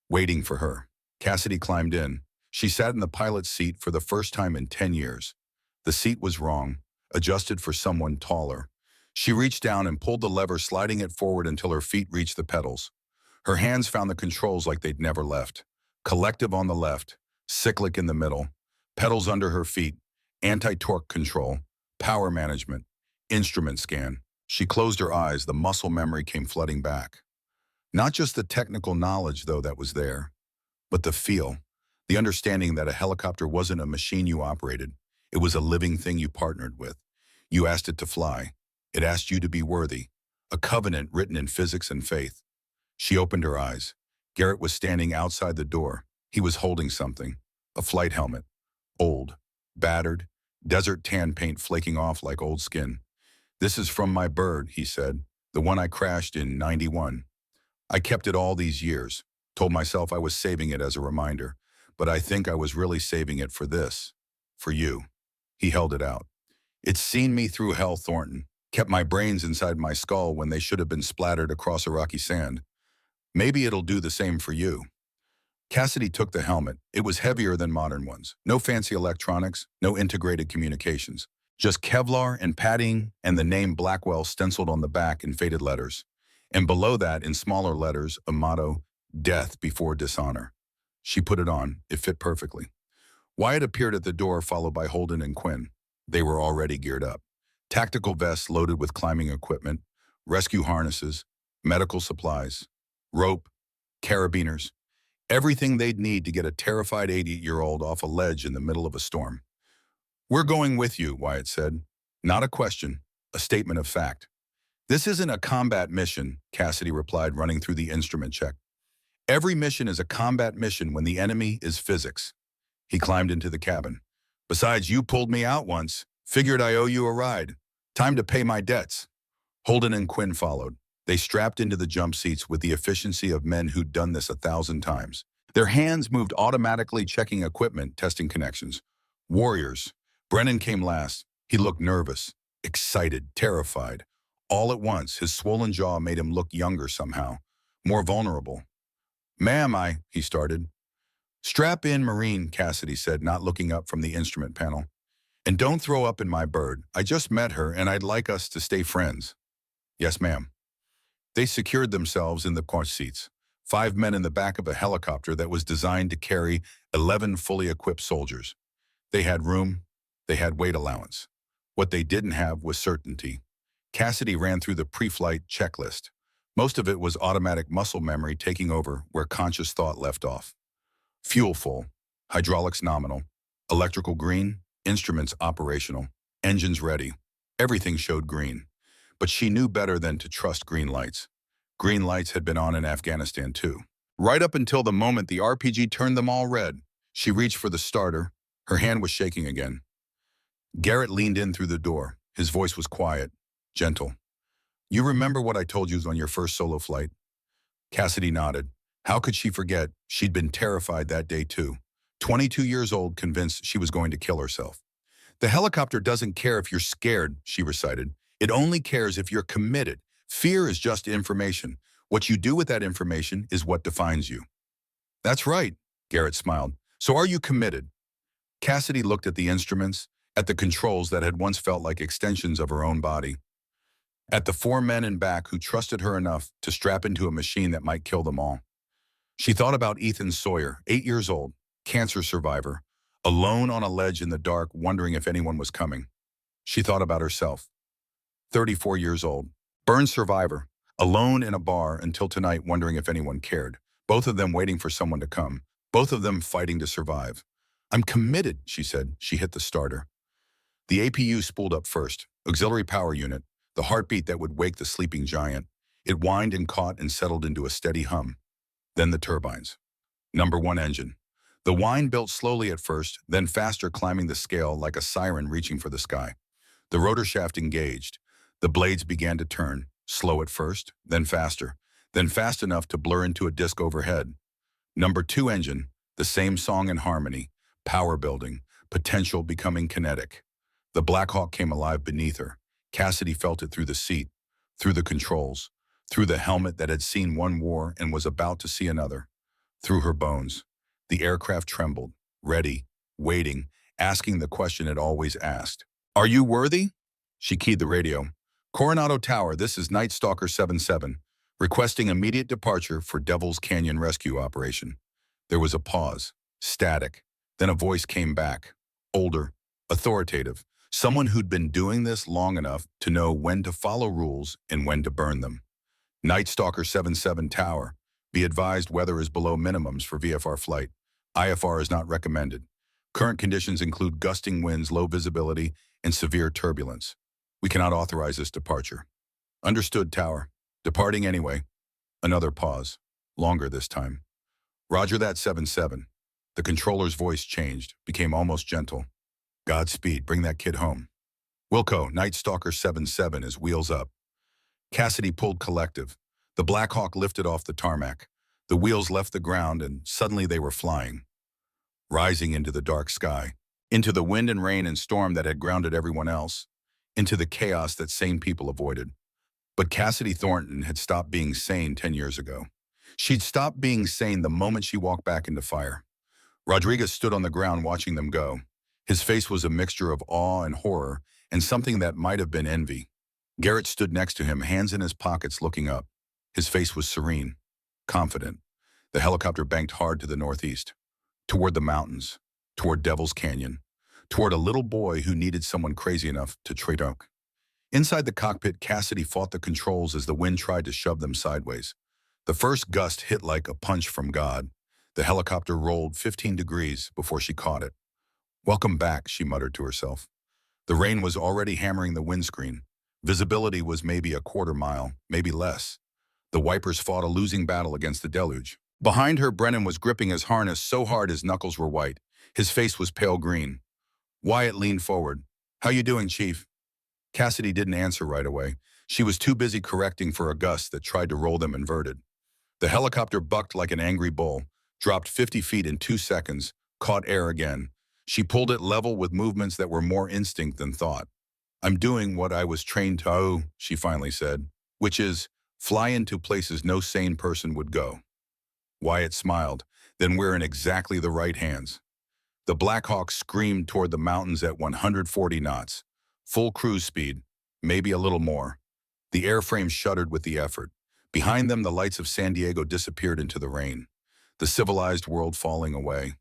Waiting for her. Cassidy climbed in. She sat in the pilot's seat for the first time in 10 years. The seat was wrong, adjusted for someone taller. She reached down and pulled the lever, sliding it forward until her feet reached the pedals. Her hands found the controls like they'd never left. Collective on the left, cyclic in the middle, pedals under her feet, anti-torque control, power management, instrument scan. She closed her eyes, the muscle memory came flooding back. Not just the technical knowledge, though, that was there, but the feel, the understanding that a helicopter wasn't a machine you operated. It was a living thing you partnered with. You asked it to fly. It asked you to be worthy, a covenant written in physics and faith. She opened her eyes. Garrett was standing outside the door. He was holding something, a flight helmet, old, battered, desert tan paint flaking off like old skin. This is from my bird, he said, the one I crashed in '91. I kept it all these years, told myself I was saving it as a reminder, but I think I was really saving it for this, for you. He held it out. It's seen me through hell, Thornton, kept my brains inside my skull when they should have been splattered across a rocky sand. Maybe it'll do the same for you. Cassidy took the helmet. It was heavier than modern ones. No fancy electronics, no integrated communications. Just Kevlar and padding and the name Blackwell stenciled on the back in faded letters. And below that, in smaller letters, a motto, Death Before Dishonor. She put it on. It fit perfectly. Wyatt appeared at the door, followed by Holden and Quinn. They were already geared up. Tactical vests loaded with climbing equipment, rescue harnesses, medical supplies, rope, carabiners, everything they'd need to get a terrified 80-year-old off a ledge in the middle of a storm. We're going with you, Wyatt said. Not a question, a statement of fact. This isn't a combat mission, Cassidy replied, running through the instrument check. Every mission is a combat mission when the enemy is physics. He climbed into the cabin. Besides, you pulled me out once. Figured I owe you a ride. Time to pay my debts. Holden and Quinn followed. They strapped into the jump seats with the efficiency of men who'd done this 1,000 times. Their hands moved automatically, checking equipment, testing connections. Warriors. Brennan came last. He looked nervous, excited, terrified. All at once, his swollen jaw made him look younger somehow, more vulnerable. Ma'am, he started. Strap in, Marine, Cassidy said, not looking up from the instrument panel. And don't throw up in my bird. I just met her and I'd like us to stay friends. Yes, ma'am. They secured themselves in the car seats. 5 men in the back of a helicopter that was designed to carry 11 fully equipped soldiers. They had room, they had weight allowance. What they didn't have was certainty. Cassidy ran through the pre-flight checklist. Most of it was automatic muscle memory taking over where conscious thought left off. Fuel full, hydraulics nominal, electrical green, instruments operational, engines ready. Everything showed green. But she knew better than to trust green lights. Green lights had been on in Afghanistan too. Right up until the moment the RPG turned them all red. She reached for the starter. Her hand was shaking again. Garrett leaned in through the door. His voice was quiet, gentle. "You remember what I told you on your first solo flight?" Cassidy nodded. How could she forget? She'd been terrified that day too. 22 years old, convinced she was going to kill herself. "The helicopter doesn't care if you're scared," she recited. "It only cares if you're committed. Fear is just information. What you do with that information is what defines you." "That's right," Garrett smiled. "So are you committed?" Cassidy looked at the instruments, at the controls that had once felt like extensions of her own body, at the 4 men in back who trusted her enough to strap into a machine that might kill them all. She thought about Ethan Sawyer, 8 years old, cancer survivor, alone on a ledge in the dark, wondering if anyone was coming. She thought about herself, 34 years old, burn survivor, alone in a bar until tonight, wondering if anyone cared. Both of them waiting for someone to come, both of them fighting to survive. "I'm committed," she said. She hit the starter. The APU spooled up first, auxiliary power unit, the heartbeat that would wake the sleeping giant. It whined and caught and settled into a steady hum. Then the turbines. Number 1 engine. The whine built slowly at first, then faster, climbing the scale like a siren reaching for the sky. The rotor shaft engaged. The blades began to turn, slow at first, then fast enough to blur into a disc overhead. Number 2 engine, the same song and harmony, power building, potential becoming kinetic. The Black Hawk came alive beneath her. Cassidy felt it through the seat, through the controls, through the helmet that had seen one war and was about to see another, through her bones. The aircraft trembled, ready, waiting, asking the question it always asked. "Are you worthy?" She keyed the radio. "Coronado Tower, this is Night Stalker 77, requesting immediate departure for Devil's Canyon rescue operation." There was a pause, static. Then a voice came back, older, authoritative, someone who'd been doing this long enough to know when to follow rules and when to burn them. "Night Stalker 77 Tower, be advised weather is below minimums for VFR flight. IFR is not recommended. Current conditions include gusting winds, low visibility, and severe turbulence. We cannot authorize this departure." "Understood, Tower. Departing anyway." Another pause, longer this time. "Roger that, 77. The controller's voice changed, became almost gentle. "Godspeed, bring that kid home." "Wilco, Night Stalker 77 is wheels up." Cassidy pulled collective. The Black Hawk lifted off the tarmac. The wheels left the ground and suddenly they were flying, rising into the dark sky, into the wind and rain and storm that had grounded everyone else, into the chaos that sane people avoided. But Cassidy Thornton had stopped being sane 10 years ago. She'd stopped being sane the moment she walked back into fire. Rodriguez stood on the ground watching them go. His face was a mixture of awe and horror, and something that might have been envy. Garrett stood next to him, hands in his pockets, looking up. His face was serene, confident. The helicopter banked hard to the northeast, toward the mountains, toward Devil's Canyon, toward a little boy who needed someone crazy enough to trade oak. Inside the cockpit, Cassidy fought the controls as the wind tried to shove them sideways. The first gust hit like a punch from God. The helicopter rolled 15 degrees before she caught it. "Welcome back," she muttered to herself. The rain was already hammering the windscreen. Visibility was maybe a quarter mile, maybe less. The wipers fought a losing battle against the deluge. Behind her, Brennan was gripping his harness so hard his knuckles were white. His face was pale green. Wyatt leaned forward. "How you doing, Chief?" Cassidy didn't answer right away. She was too busy correcting for a gust that tried to roll them inverted. The helicopter bucked like an angry bull, dropped 50 feet in 2 seconds, caught air again. She pulled it level with movements that were more instinct than thought. "I'm doing what I was trained to do," she finally said, "which is fly into places no sane person would go." Wyatt smiled. "Then we're in exactly the right hands." The Black Hawk screamed toward the mountains at 140 knots. Full cruise speed, maybe a little more. The airframe shuddered with the effort. Behind them, the lights of San Diego disappeared into the rain, the civilized world falling away,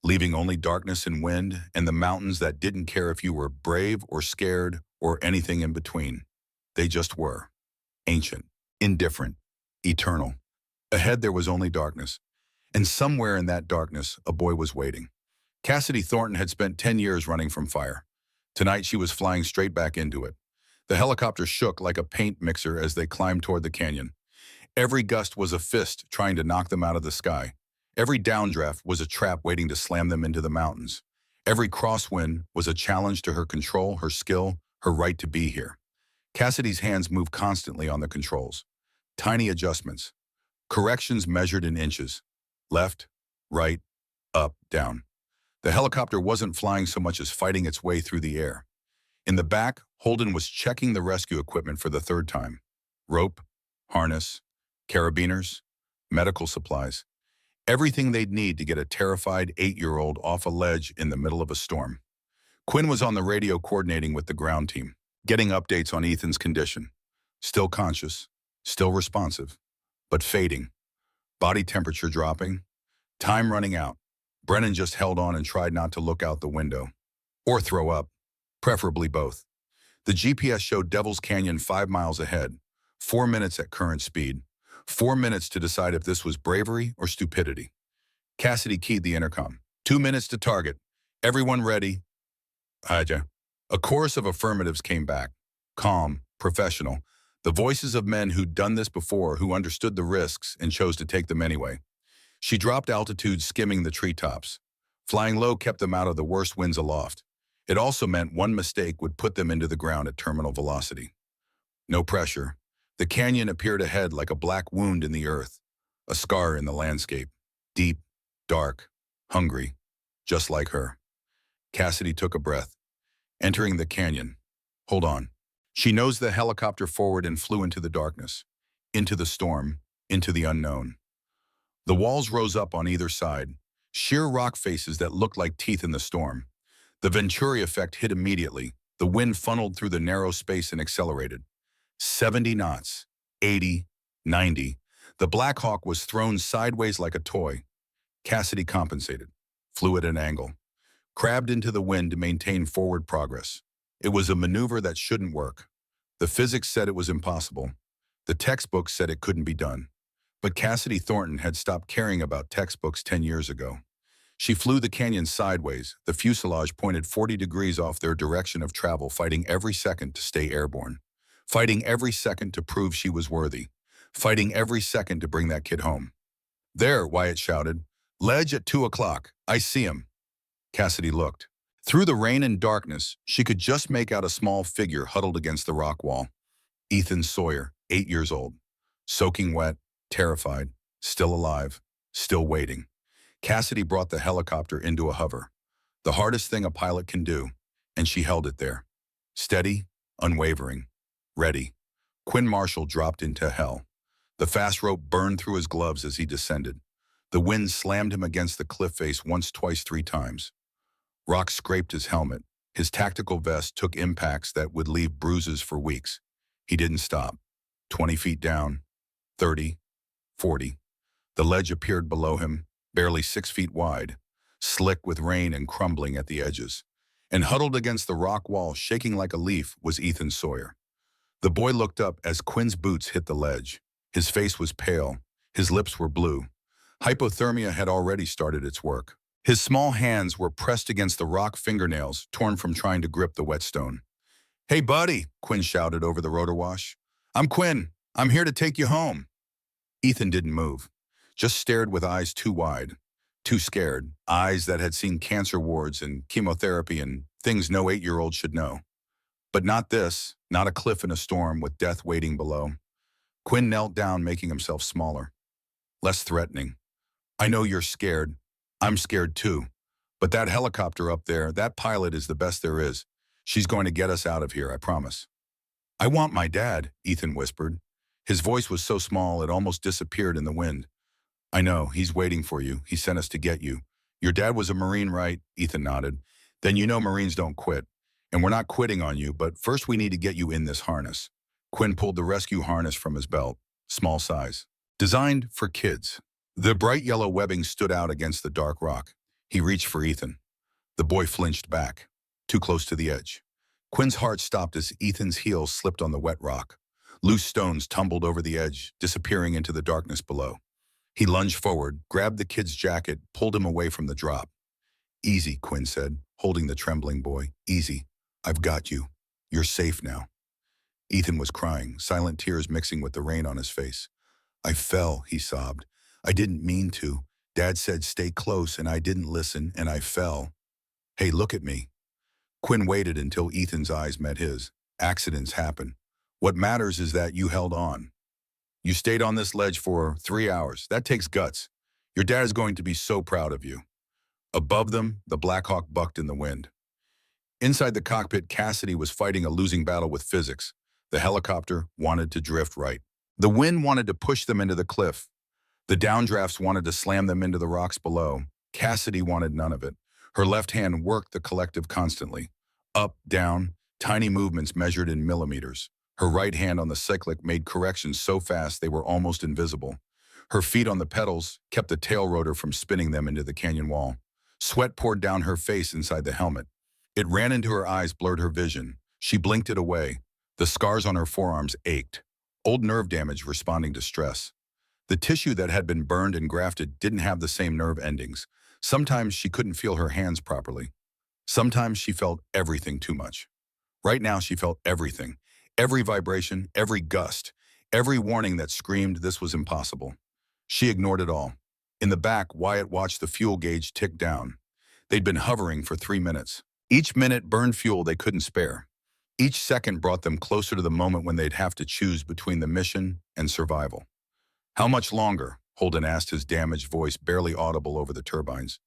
leaving only darkness and wind and the mountains that didn't care if you were brave or scared or anything in between. They just were. Ancient, indifferent, eternal. Ahead there was only darkness, and somewhere in that darkness a boy was waiting. Cassidy Thornton had spent 10 years running from fire. Tonight she was flying straight back into it. The helicopter shook like a paint mixer as they climbed toward the canyon. Every gust was a fist trying to knock them out of the sky. Every downdraft was a trap waiting to slam them into the mountains. Every crosswind was a challenge to her control, her skill, her right to be here. Cassidy's hands moved constantly on the controls. Tiny adjustments. Corrections measured in inches. Left, right, up, down. The helicopter wasn't flying so much as fighting its way through the air. In the back, Holden was checking the rescue equipment for the third time. Rope, harness, carabiners, medical supplies. Everything they'd need to get a terrified 8-year-old off a ledge in the middle of a storm. Quinn was on the radio coordinating with the ground team, getting updates on Ethan's condition. Still conscious, still responsive, but fading. Body temperature dropping, time running out. Brennan just held on and tried not to look out the window. Or throw up, preferably both. The GPS showed Devil's Canyon 5 miles ahead, 4 minutes at current speed, 4 minutes to decide if this was bravery or stupidity. Cassidy keyed the intercom. 2 minutes to target. Everyone ready? Aja. A chorus of affirmatives came back. Calm, professional. The voices of men who'd done this before, who understood the risks and chose to take them anyway. She dropped altitude, skimming the treetops. Flying low kept them out of the worst winds aloft. It also meant one mistake would put them into the ground at terminal velocity. No pressure. The canyon appeared ahead like a black wound in the earth, a scar in the landscape. Deep, dark, hungry, just like her. Cassidy took a breath. Entering the canyon. Hold on. She nosed the helicopter forward and flew into the darkness, into the storm, into the unknown. The walls rose up on either side, sheer rock faces that looked like teeth in the storm. The Venturi effect hit immediately. The wind funneled through the narrow space and accelerated. 70 knots, 80, 90. The Black Hawk was thrown sideways like a toy. Cassidy compensated, flew at an angle, crabbed into the wind to maintain forward progress. It was a maneuver that shouldn't work. The physics said it was impossible. The textbooks said it couldn't be done. But Cassidy Thornton had stopped caring about textbooks 10 years ago. She flew the canyon sideways, the fuselage pointed 40 degrees off their direction of travel, fighting every second to stay airborne. Fighting every second to prove she was worthy. Fighting every second to bring that kid home. There, Wyatt shouted. Ledge at 2 o'clock. I see him. Cassidy looked. Through the rain and darkness, she could just make out a small figure huddled against the rock wall. Ethan Sawyer, 8 years old. Soaking wet, terrified, still alive, still waiting. Cassidy brought the helicopter into a hover. The hardest thing a pilot can do, and she held it there. Steady, unwavering, ready. Quinn Marshall dropped into hell. The fast rope burned through his gloves as he descended. The wind slammed him against the cliff face once, twice, 3 times. Rocks scraped his helmet. His tactical vest took impacts that would leave bruises for weeks. He didn't stop. 20 feet down, 30, 40. The ledge appeared below him, barely 6 feet wide, slick with rain and crumbling at the edges. And huddled against the rock wall, shaking like a leaf, was Ethan Sawyer. The boy looked up as Quinn's boots hit the ledge. His face was pale. His lips were blue. Hypothermia had already started its work. His small hands were pressed against the rock fingernails, torn from trying to grip the whetstone. Hey, buddy, Quinn shouted over the rotor wash. I'm Quinn. I'm here to take you home. Ethan didn't move, just stared with eyes too wide, too scared, eyes that had seen cancer wards and chemotherapy and things no 8-year-old should know. But not this, not a cliff in a storm with death waiting below. Quinn knelt down, making himself smaller, less threatening. I know you're scared. I'm scared too. But that helicopter up there, that pilot is the best there is. She's going to get us out of here, I promise. I want my dad, Ethan whispered. His voice was so small it almost disappeared in the wind. I know, he's waiting for you. He sent us to get you. Your dad was a Marine, right? Ethan nodded. Then you know Marines don't quit. And we're not quitting on you, but first we need to get you in this harness. Quinn pulled the rescue harness from his belt. small size. Designed for kids. The bright yellow webbing stood out against the dark rock. He reached for Ethan. The boy flinched back, too close to the edge. Quinn's heart stopped as Ethan's heels slipped on the wet rock. Loose stones tumbled over the edge, disappearing into the darkness below. He lunged forward, grabbed the kid's jacket, pulled him away from the drop. "Easy," Quinn said, holding the trembling boy. "Easy. I've got you. You're safe now." Ethan was crying, silent tears mixing with the rain on his face. "I fell," he sobbed. "I didn't mean to. Dad said stay close, and I didn't listen, and I fell. Hey, look at me." Quinn waited until Ethan's eyes met his. "Accidents happen. What matters is that you held on. You stayed on this ledge for 3 hours. That takes guts. Your dad is going to be so proud of you." Above them, the Black Hawk bucked in the wind. Inside the cockpit, Cassidy was fighting a losing battle with physics. The helicopter wanted to drift right. The wind wanted to push them into the cliff. The downdrafts wanted to slam them into the rocks below. Cassidy wanted none of it. Her left hand worked the collective constantly. Up, down, tiny movements measured in millimeters. Her right hand on the cyclic made corrections so fast they were almost invisible. Her feet on the pedals kept the tail rotor from spinning them into the canyon wall. Sweat poured down her face inside the helmet. It ran into her eyes, blurred her vision. She blinked it away. The scars on her forearms ached. Old nerve damage responding to stress. The tissue that had been burned and grafted didn't have the same nerve endings. Sometimes she couldn't feel her hands properly. Sometimes she felt everything too much. Right now she felt everything. Every vibration, every gust, every warning that screamed this was impossible. She ignored it all. In the back, Wyatt watched the fuel gauge tick down. They'd been hovering for 3 minutes. Each minute burned fuel they couldn't spare. Each second brought them closer to the moment when they'd have to choose between the mission and survival. "How much longer?" Holden asked, his damaged voice barely audible over the turbines.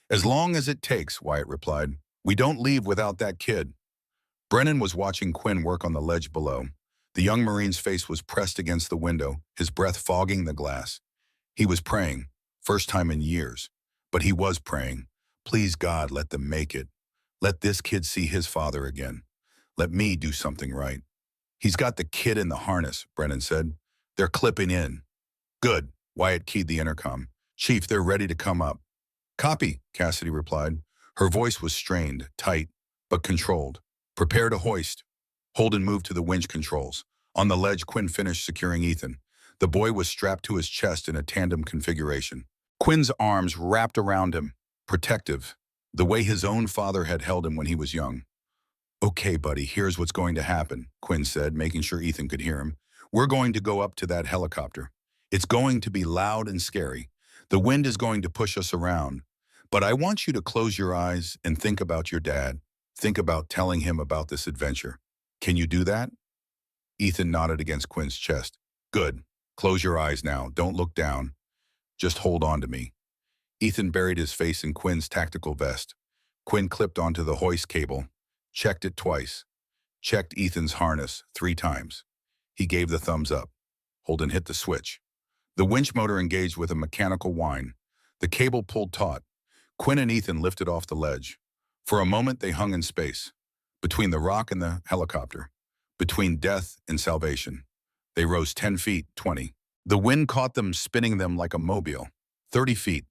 "As long as it takes," Wyatt replied. "We don't leave without that kid." Brennan was watching Quinn work on the ledge below. The young Marine's face was pressed against the window, his breath fogging the glass. He was praying, first time in years. But he was praying, "Please God, let them make it. Let this kid see his father again. Let me do something right." "He's got the kid in the harness," Brennan said. "They're clipping in." "Good," Wyatt keyed the intercom. "Chief, they're ready to come up." "Copy," Cassidy replied. Her voice was strained, tight, but controlled. "Prepare to hoist." Holden moved to the winch controls. On the ledge, Quinn finished securing Ethan. The boy was strapped to his chest in a tandem configuration. Quinn's arms wrapped around him, protective, the way his own father had held him when he was young. "Okay, buddy, here's what's going to happen," Quinn said, making sure Ethan could hear him. "We're going to go up to that helicopter. It's going to be loud and scary. The wind is going to push us around. But I want you to close your eyes and think about your dad. Think about telling him about this adventure. Can you do that?" Ethan nodded against Quinn's chest. "Good. Close your eyes now. Don't look down. Just hold on to me." Ethan buried his face in Quinn's tactical vest. Quinn clipped onto the hoist cable, checked it twice, checked Ethan's harness 3 times. He gave the thumbs up. Holden hit the switch. The winch motor engaged with a mechanical whine. The cable pulled taut. Quinn and Ethan lifted off the ledge. For a moment, they hung in space, between the rock and the helicopter, between death and salvation. They rose 10 feet, 20. The wind caught them, spinning them like a mobile. 30 feet.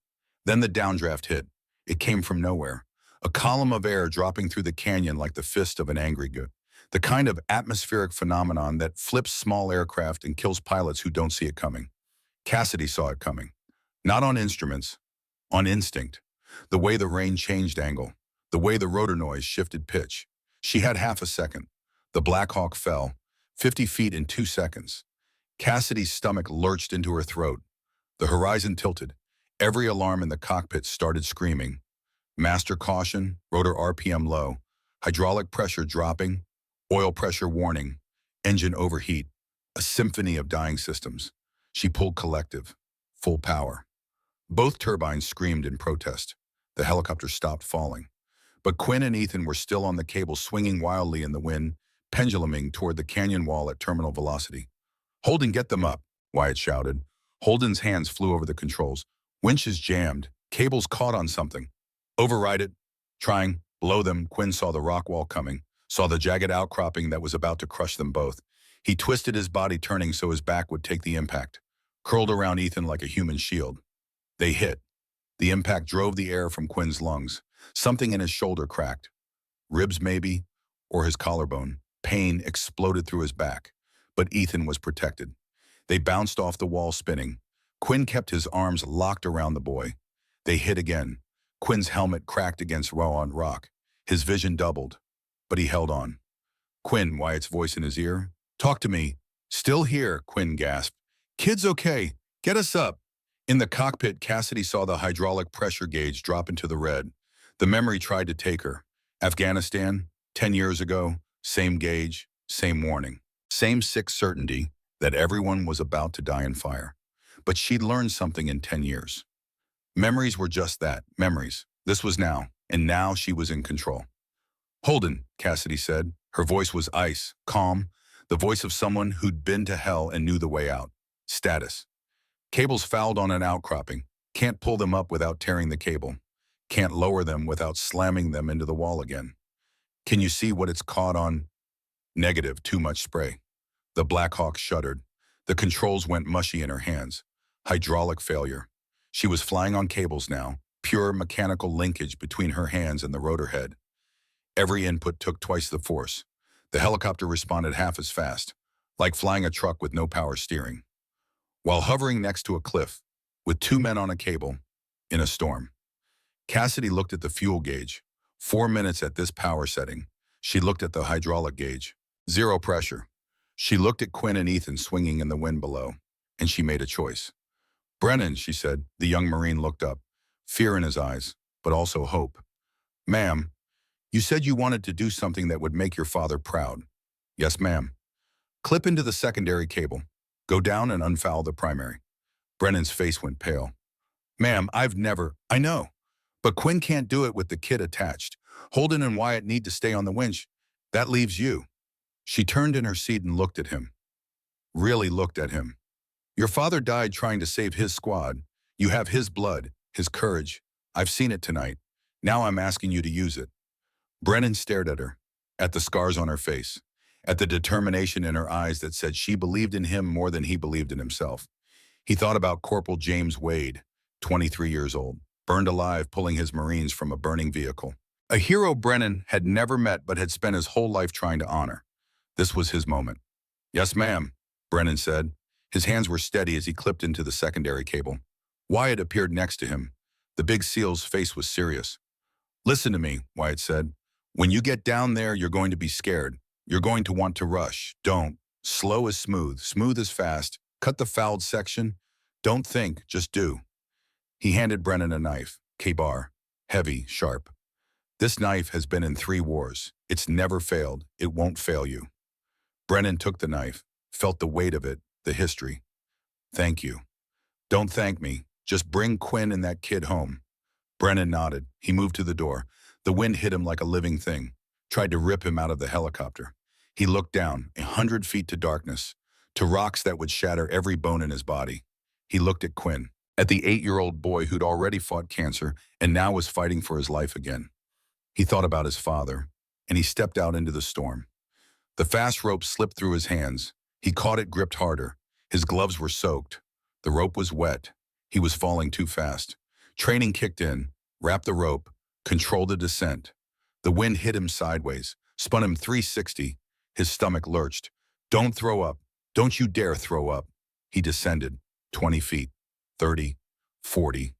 Then the downdraft hit. It came from nowhere. A column of air dropping through the canyon like the fist of an angry god. The kind of atmospheric phenomenon that flips small aircraft and kills pilots who don't see it coming. Cassidy saw it coming. Not on instruments, on instinct. The way the rain changed angle. The way the rotor noise shifted pitch. She had half a second. The Black Hawk fell, 50 feet in 2 seconds. Cassidy's stomach lurched into her throat. The horizon tilted. Every alarm in the cockpit started screaming. Master caution, rotor RPM low, hydraulic pressure dropping, oil pressure warning, engine overheat, a symphony of dying systems. She pulled collective, full power. Both turbines screamed in protest. The helicopter stopped falling. But Quinn and Ethan were still on the cable, swinging wildly in the wind, penduluming toward the canyon wall at terminal velocity. "Holden, get them up," Wyatt shouted. Holden's hands flew over the controls. Winches jammed. Cables caught on something. "Override it." Trying. Below them, Quinn saw the rock wall coming, saw the jagged outcropping that was about to crush them both. He twisted his body, turning so his back would take the impact, curled around Ethan like a human shield. They hit. The impact drove the air from Quinn's lungs. Something in his shoulder cracked. Ribs maybe, or his collarbone. Pain exploded through his back, but Ethan was protected. They bounced off the wall, spinning. Quinn kept his arms locked around the boy. They hit again. Quinn's helmet cracked against raw rock. His vision doubled, but he held on. Quinn, Wyatt's voice in his ear. Talk to me. Still here, Quinn gasped. Kid's okay. Get us up. In the cockpit, Cassidy saw the hydraulic pressure gauge drop into the red. The memory tried to take her. Afghanistan, 10 years ago, same gauge, same warning. Same sick certainty that everyone was about to die in fire. But she'd learned something in 10 years. Memories were just that, memories. This was now, and now she was in control. Holden, Cassidy said. Her voice was ice, calm, the voice of someone who'd been to hell and knew the way out. Status. Cables fouled on an outcropping. Can't pull them up without tearing the cable. Can't lower them without slamming them into the wall again. Can you see what it's caught on? Negative, too much spray. The Black Hawk shuddered. The controls went mushy in her hands. Hydraulic failure. She was flying on cables now, pure mechanical linkage between her hands and the rotor head. Every input took twice the force. The helicopter responded half as fast, like flying a truck with no power steering. While hovering next to a cliff, with 2 men on a cable, in a storm. Cassidy looked at the fuel gauge. 4 minutes at this power setting. She looked at the hydraulic gauge. 0 pressure. She looked at Quinn and Ethan swinging in the wind below, and she made a choice. Brennan, she said. The young Marine looked up, fear in his eyes, but also hope. Ma'am, you said you wanted to do something that would make your father proud. Yes, ma'am. Clip into the secondary cable. Go down and unfoul the primary. Brennan's face went pale. Ma'am, I know. But Quinn can't do it with the kid attached. Holden and Wyatt need to stay on the winch. That leaves you. She turned in her seat and looked at him. Really looked at him. Your father died trying to save his squad. You have his blood, his courage. I've seen it tonight. Now I'm asking you to use it. Brennan stared at her, at the scars on her face, at the determination in her eyes that said she believed in him more than he believed in himself. He thought about Corporal James Wade, 23 years old, burned alive pulling his Marines from a burning vehicle. A hero Brennan had never met but had spent his whole life trying to honor. This was his moment. Yes, ma'am, Brennan said. His hands were steady as he clipped into the secondary cable. Wyatt appeared next to him. The big SEAL's face was serious. Listen to me, Wyatt said. When you get down there, you're going to be scared. You're going to want to rush. Don't. Slow is smooth. Smooth is fast. Cut the fouled section. Don't think, just do. He handed Brennan a knife, K-bar, heavy, sharp. This knife has been in 3 wars. It's never failed. It won't fail you. Brennan took the knife, felt the weight of it, the history. Thank you. Don't thank me. Just bring Quinn and that kid home. Brennan nodded. He moved to the door. The wind hit him like a living thing, tried to rip him out of the helicopter. He looked down, 100 feet to darkness, to rocks that would shatter every bone in his body. He looked at Quinn, at the 8-year-old boy who'd already fought cancer and now was fighting for his life again. He thought about his father, and he stepped out into the storm. The fast rope slipped through his hands. He caught it, gripped harder. His gloves were soaked. The rope was wet. He was falling too fast. Training kicked in, wrapped the rope, controlled the descent. The wind hit him sideways, spun him 360. His stomach lurched. Don't throw up. Don't you dare throw up. He descended, 20 feet, 30, 40.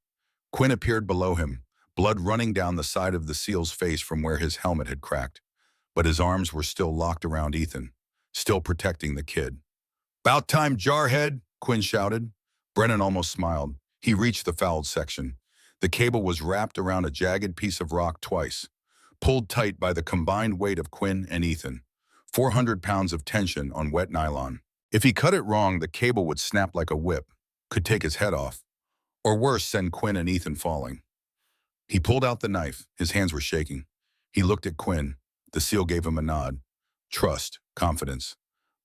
Quinn appeared below him, blood running down the side of the SEAL's face from where his helmet had cracked. But his arms were still locked around Ethan, still protecting the kid. About time, jarhead, Quinn shouted. Brennan almost smiled. He reached the fouled section. The cable was wrapped around a jagged piece of rock twice, pulled tight by the combined weight of Quinn and Ethan. 400 pounds of tension on wet nylon. If he cut it wrong, the cable would snap like a whip, could take his head off, or worse, send Quinn and Ethan falling. He pulled out the knife. His hands were shaking. He looked at Quinn. The SEAL gave him a nod. Trust, confidence.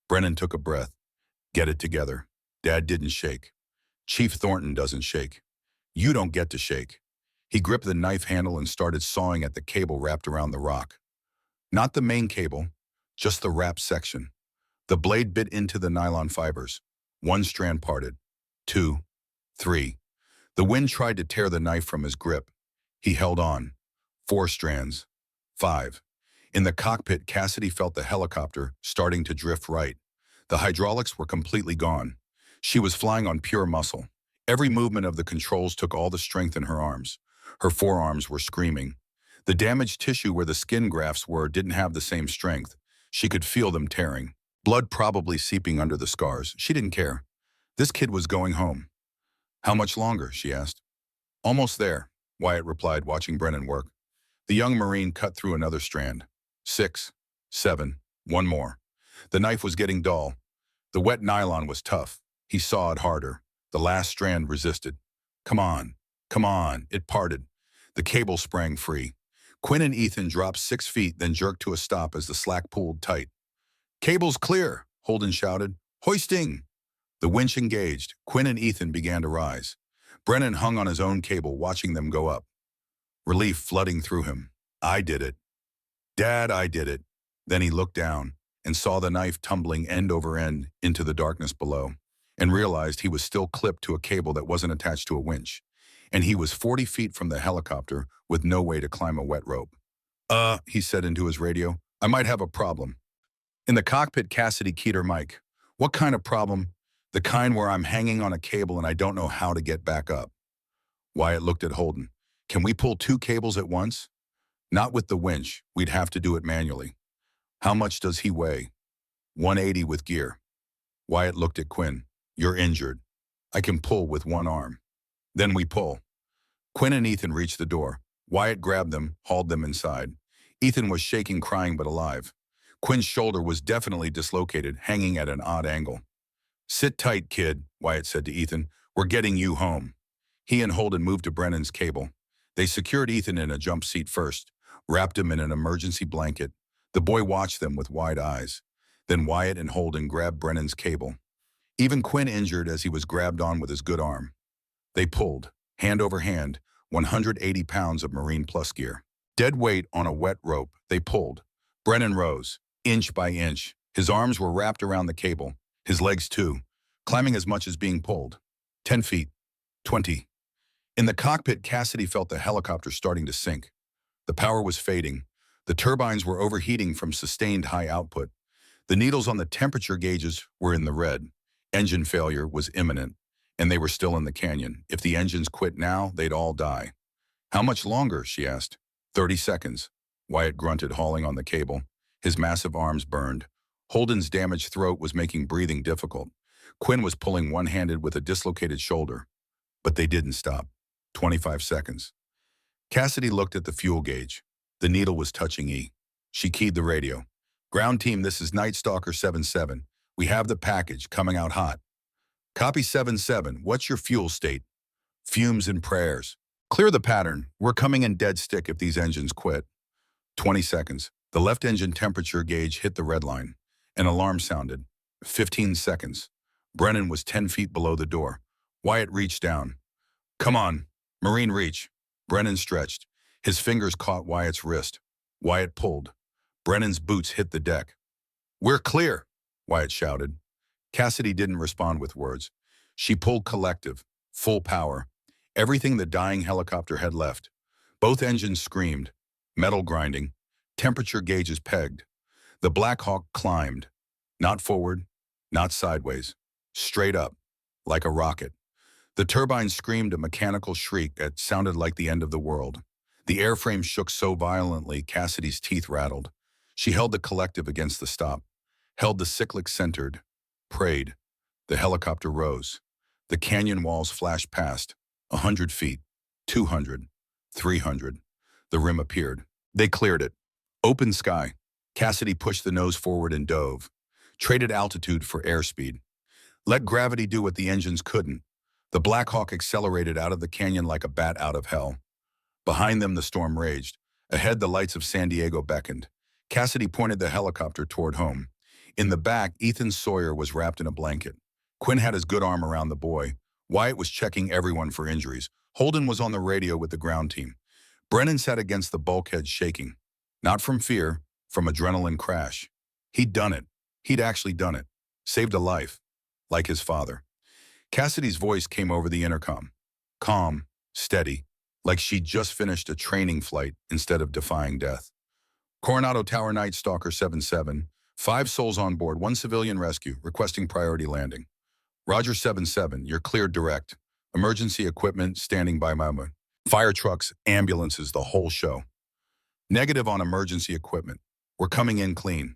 Brennan took a breath. Get it together. Dad didn't shake. Chief Thornton doesn't shake. You don't get to shake. He gripped the knife handle and started sawing at the cable wrapped around the rock. Not the main cable, just the wrapped section. The blade bit into the nylon fibers. One strand parted. Two. Three. The wind tried to tear the knife from his grip. He held on. 4 strands. 5. In the cockpit, Cassidy felt the helicopter starting to drift right. The hydraulics were completely gone. She was flying on pure muscle. Every movement of the controls took all the strength in her arms. Her forearms were screaming. The damaged tissue where the skin grafts were didn't have the same strength. She could feel them tearing. Blood probably seeping under the scars. She didn't care. This kid was going home. How much longer? She asked. Almost there, Wyatt replied, watching Brennan work. The young Marine cut through another strand. 6. 7. One more. The knife was getting dull. The wet nylon was tough. He sawed harder. The last strand resisted. Come on. Come on. It parted. The cable sprang free. Quinn and Ethan dropped 6 feet, then jerked to a stop as the slack pulled tight. Cable's clear, Holden shouted. Hoisting! The winch engaged. Quinn and Ethan began to rise. Brennan hung on his own cable, watching them go up. Relief flooding through him. I did it. Dad, I did it. Then he looked down and saw the knife tumbling end over end into the darkness below, and realized he was still clipped to a cable that wasn't attached to a winch. And he was 40 feet from the helicopter with no way to climb a wet rope. He said into his radio, I might have a problem. In the cockpit, Cassidy keyed her mic. What kind of problem? The kind where I'm hanging on a cable and I don't know how to get back up. Wyatt looked at Holden. Can we pull 2 cables at once? Not with the winch. We'd have to do it manually. How much does he weigh? 180 with gear. Wyatt looked at Quinn. You're injured. I can pull with one arm. Then we pull. Quinn and Ethan reached the door. Wyatt grabbed them, hauled them inside. Ethan was shaking, crying, but alive. Quinn's shoulder was definitely dislocated, hanging at an odd angle. Sit tight, kid, Wyatt said to Ethan. We're getting you home. He and Holden moved to Brennan's cable. They secured Ethan in a jump seat first, wrapped him in an emergency blanket. The boy watched them with wide eyes. Then Wyatt and Holden grabbed Brennan's cable. Even Quinn injured as he was grabbed on with his good arm. They pulled, hand over hand, 180 pounds of Marine Plus gear. Dead weight on a wet rope, they pulled. Brennan rose, inch by inch. His arms were wrapped around the cable, his legs too, climbing as much as being pulled. 10 feet, 20. In the cockpit, Cassidy felt the helicopter starting to sink. The power was fading. The turbines were overheating from sustained high output. The needles on the temperature gauges were in the red. Engine failure was imminent, and they were still in the canyon. If the engines quit now, they'd all die. How much longer? She asked. 30 seconds. Wyatt grunted, hauling on the cable. His massive arms burned. Holden's damaged throat was making breathing difficult. Quinn was pulling one-handed with a dislocated shoulder. But they didn't stop. 25 seconds. Cassidy looked at the fuel gauge. The needle was touching E. She keyed the radio. Ground team, this is Night Stalker 7-7. We have the package coming out hot. Copy 7-7. What's your fuel state? Fumes and prayers. Clear the pattern. We're coming in dead stick if these engines quit. 20 seconds. The left engine temperature gauge hit the red line. An alarm sounded. 15 seconds. Brennan was 10 feet below the door. Wyatt reached down. Come on. Marine reach. Brennan stretched. His fingers caught Wyatt's wrist. Wyatt pulled. Brennan's boots hit the deck. We're clear, Wyatt shouted. Cassidy didn't respond with words. She pulled collective, full power. Everything the dying helicopter had left. Both engines screamed. Metal grinding. Temperature gauges pegged. The Black Hawk climbed. Not forward, not sideways. Straight up, like a rocket. The turbines screamed a mechanical shriek that sounded like the end of the world. The airframe shook so violently, Cassidy's teeth rattled. She held the collective against the stop, held the cyclic centered, prayed. The helicopter rose. The canyon walls flashed past. 100 feet, 200, 300. The rim appeared. They cleared it. Open sky. Cassidy pushed the nose forward and dove. Traded altitude for airspeed. Let gravity do what the engines couldn't. The Black Hawk accelerated out of the canyon like a bat out of hell. Behind them, the storm raged. Ahead, the lights of San Diego beckoned. Cassidy pointed the helicopter toward home. In the back, Ethan Sawyer was wrapped in a blanket. Quinn had his good arm around the boy. Wyatt was checking everyone for injuries. Holden was on the radio with the ground team. Brennan sat against the bulkhead shaking. Not from fear, from adrenaline crash. He'd done it. He'd actually done it. Saved a life. Like his father. Cassidy's voice came over the intercom. Calm, steady, like she'd just finished a training flight instead of defying death. Coronado Tower Night Stalker 77. 5 souls on board, 1 civilian rescue, requesting priority landing. Roger 77, you're cleared direct. Emergency equipment standing by moment. Fire trucks, ambulances, the whole show. Negative on emergency equipment. We're coming in clean.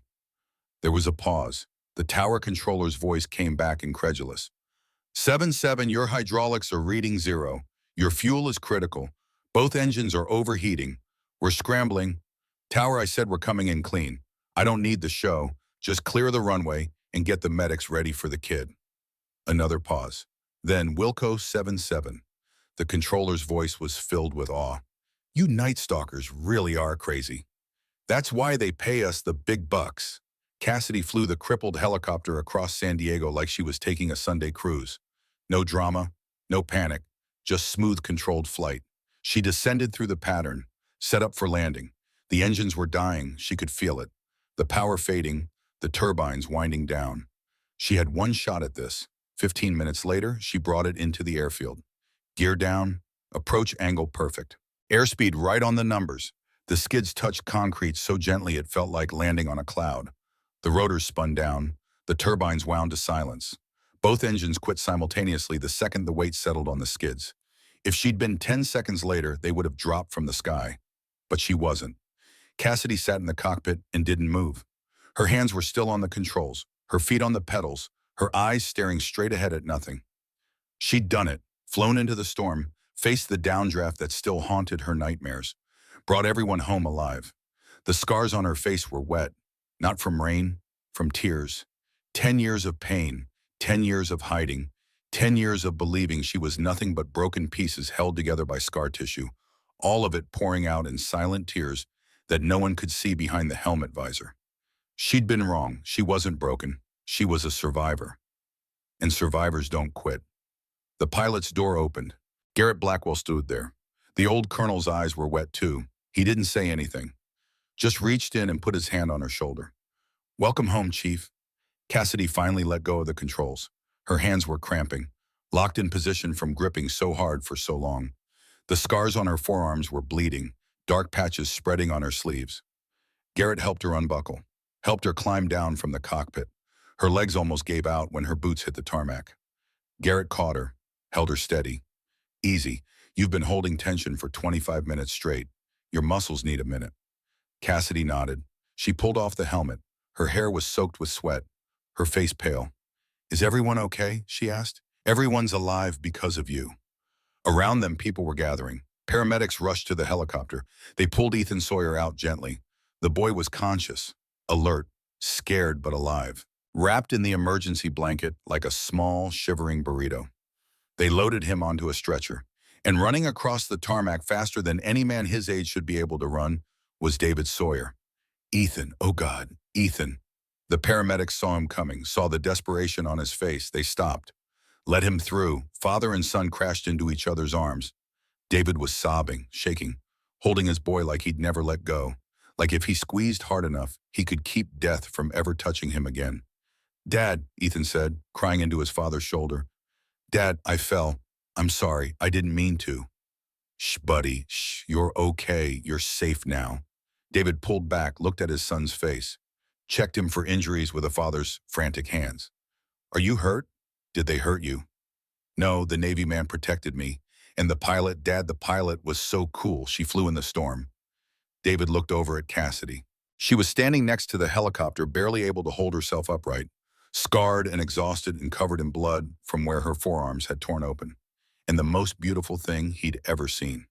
There was a pause. The tower controller's voice came back incredulous. 77, your hydraulics are reading 0. Your fuel is critical. Both engines are overheating. We're scrambling. Tower, I said we're coming in clean. I don't need the show. Just clear the runway and get the medics ready for the kid. Another pause. Then Wilco 77. The controller's voice was filled with awe. You Night Stalkers really are crazy. That's why they pay us the big bucks. Cassidy flew the crippled helicopter across San Diego like she was taking a Sunday cruise. No drama, no panic, just smooth controlled flight. She descended through the pattern, set up for landing. The engines were dying, she could feel it. The power fading, the turbines winding down. She had one shot at this. 15 minutes later, she brought it into the airfield. Gear down, approach angle perfect. Airspeed right on the numbers. The skids touched concrete so gently it felt like landing on a cloud. The rotors spun down. The turbines wound to silence. Both engines quit simultaneously the second the weight settled on the skids. If she'd been 10 seconds later, they would have dropped from the sky. But she wasn't. Cassidy sat in the cockpit and didn't move. Her hands were still on the controls, her feet on the pedals, her eyes staring straight ahead at nothing. She'd done it, flown into the storm, faced the downdraft that still haunted her nightmares, brought everyone home alive. The scars on her face were wet, not from rain, from tears. 10 years of pain, 10 years of hiding, 10 years of believing she was nothing but broken pieces held together by scar tissue, all of it pouring out in silent tears that no one could see behind the helmet visor. She'd been wrong. She wasn't broken. She was a survivor. And survivors don't quit. The pilot's door opened. Garrett Blackwell stood there. The old colonel's eyes were wet too. He didn't say anything. Just reached in and put his hand on her shoulder. Welcome home, Chief. Cassidy finally let go of the controls. Her hands were cramping, locked in position from gripping so hard for so long. The scars on her forearms were bleeding, dark patches spreading on her sleeves. Garrett helped her unbuckle, helped her climb down from the cockpit. Her legs almost gave out when her boots hit the tarmac. Garrett caught her, held her steady. Easy. You've been holding tension for 25 minutes straight. Your muscles need a minute. Cassidy nodded. She pulled off the helmet. Her hair was soaked with sweat, her face pale. Is everyone okay? She asked. Everyone's alive because of you. Around them, people were gathering. Paramedics rushed to the helicopter. They pulled Ethan Sawyer out gently. The boy was conscious, alert, scared but alive, wrapped in the emergency blanket like a small, shivering burrito. They loaded him onto a stretcher, and running across the tarmac faster than any man his age should be able to run was David Sawyer. Ethan, oh God, Ethan. The paramedics saw him coming, saw the desperation on his face. They stopped, let him through. Father and son crashed into each other's arms. David was sobbing, shaking, holding his boy like he'd never let go, like if he squeezed hard enough, he could keep death from ever touching him again. Dad, Ethan said, crying into his father's shoulder. Dad, I fell. I'm sorry, I didn't mean to. Shh, buddy, shh, you're okay, you're safe now. David pulled back, looked at his son's face, checked him for injuries with a father's frantic hands. Are you hurt? Did they hurt you? No, the Navy man protected me. And the pilot, Dad, the pilot was so cool, she flew in the storm. David looked over at Cassidy. She was standing next to the helicopter, barely able to hold herself upright, scarred and exhausted and covered in blood from where her forearms had torn open. And the most beautiful thing he'd ever seen.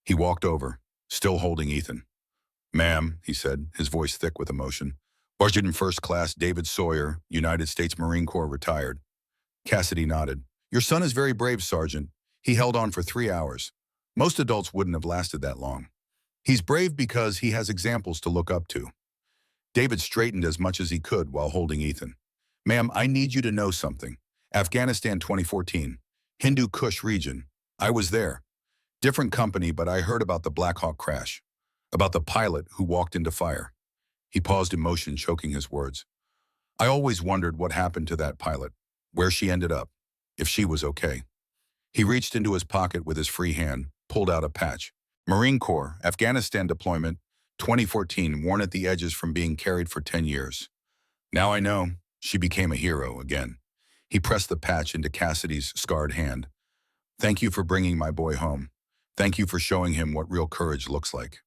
He walked over, still holding Ethan. Ma'am, he said, his voice thick with emotion. Sergeant First Class David Sawyer, United States Marine Corps, retired. Cassidy nodded. Your son is very brave, Sergeant. He held on for 3 hours. Most adults wouldn't have lasted that long. He's brave because he has examples to look up to. David straightened as much as he could while holding Ethan. Ma'am, I need you to know something. Afghanistan 2014. Hindu Kush region. I was there. Different company, but I heard about the Black Hawk crash. About the pilot who walked into fire. He paused, emotion choking his words. I always wondered what happened to that pilot, where she ended up, if she was okay. He reached into his pocket with his free hand, pulled out a patch. Marine Corps, Afghanistan deployment, 2014, worn at the edges from being carried for 10 years. Now I know, she became a hero again. He pressed the patch into Cassidy's scarred hand. Thank you for bringing my boy home. Thank you for showing him what real courage looks like.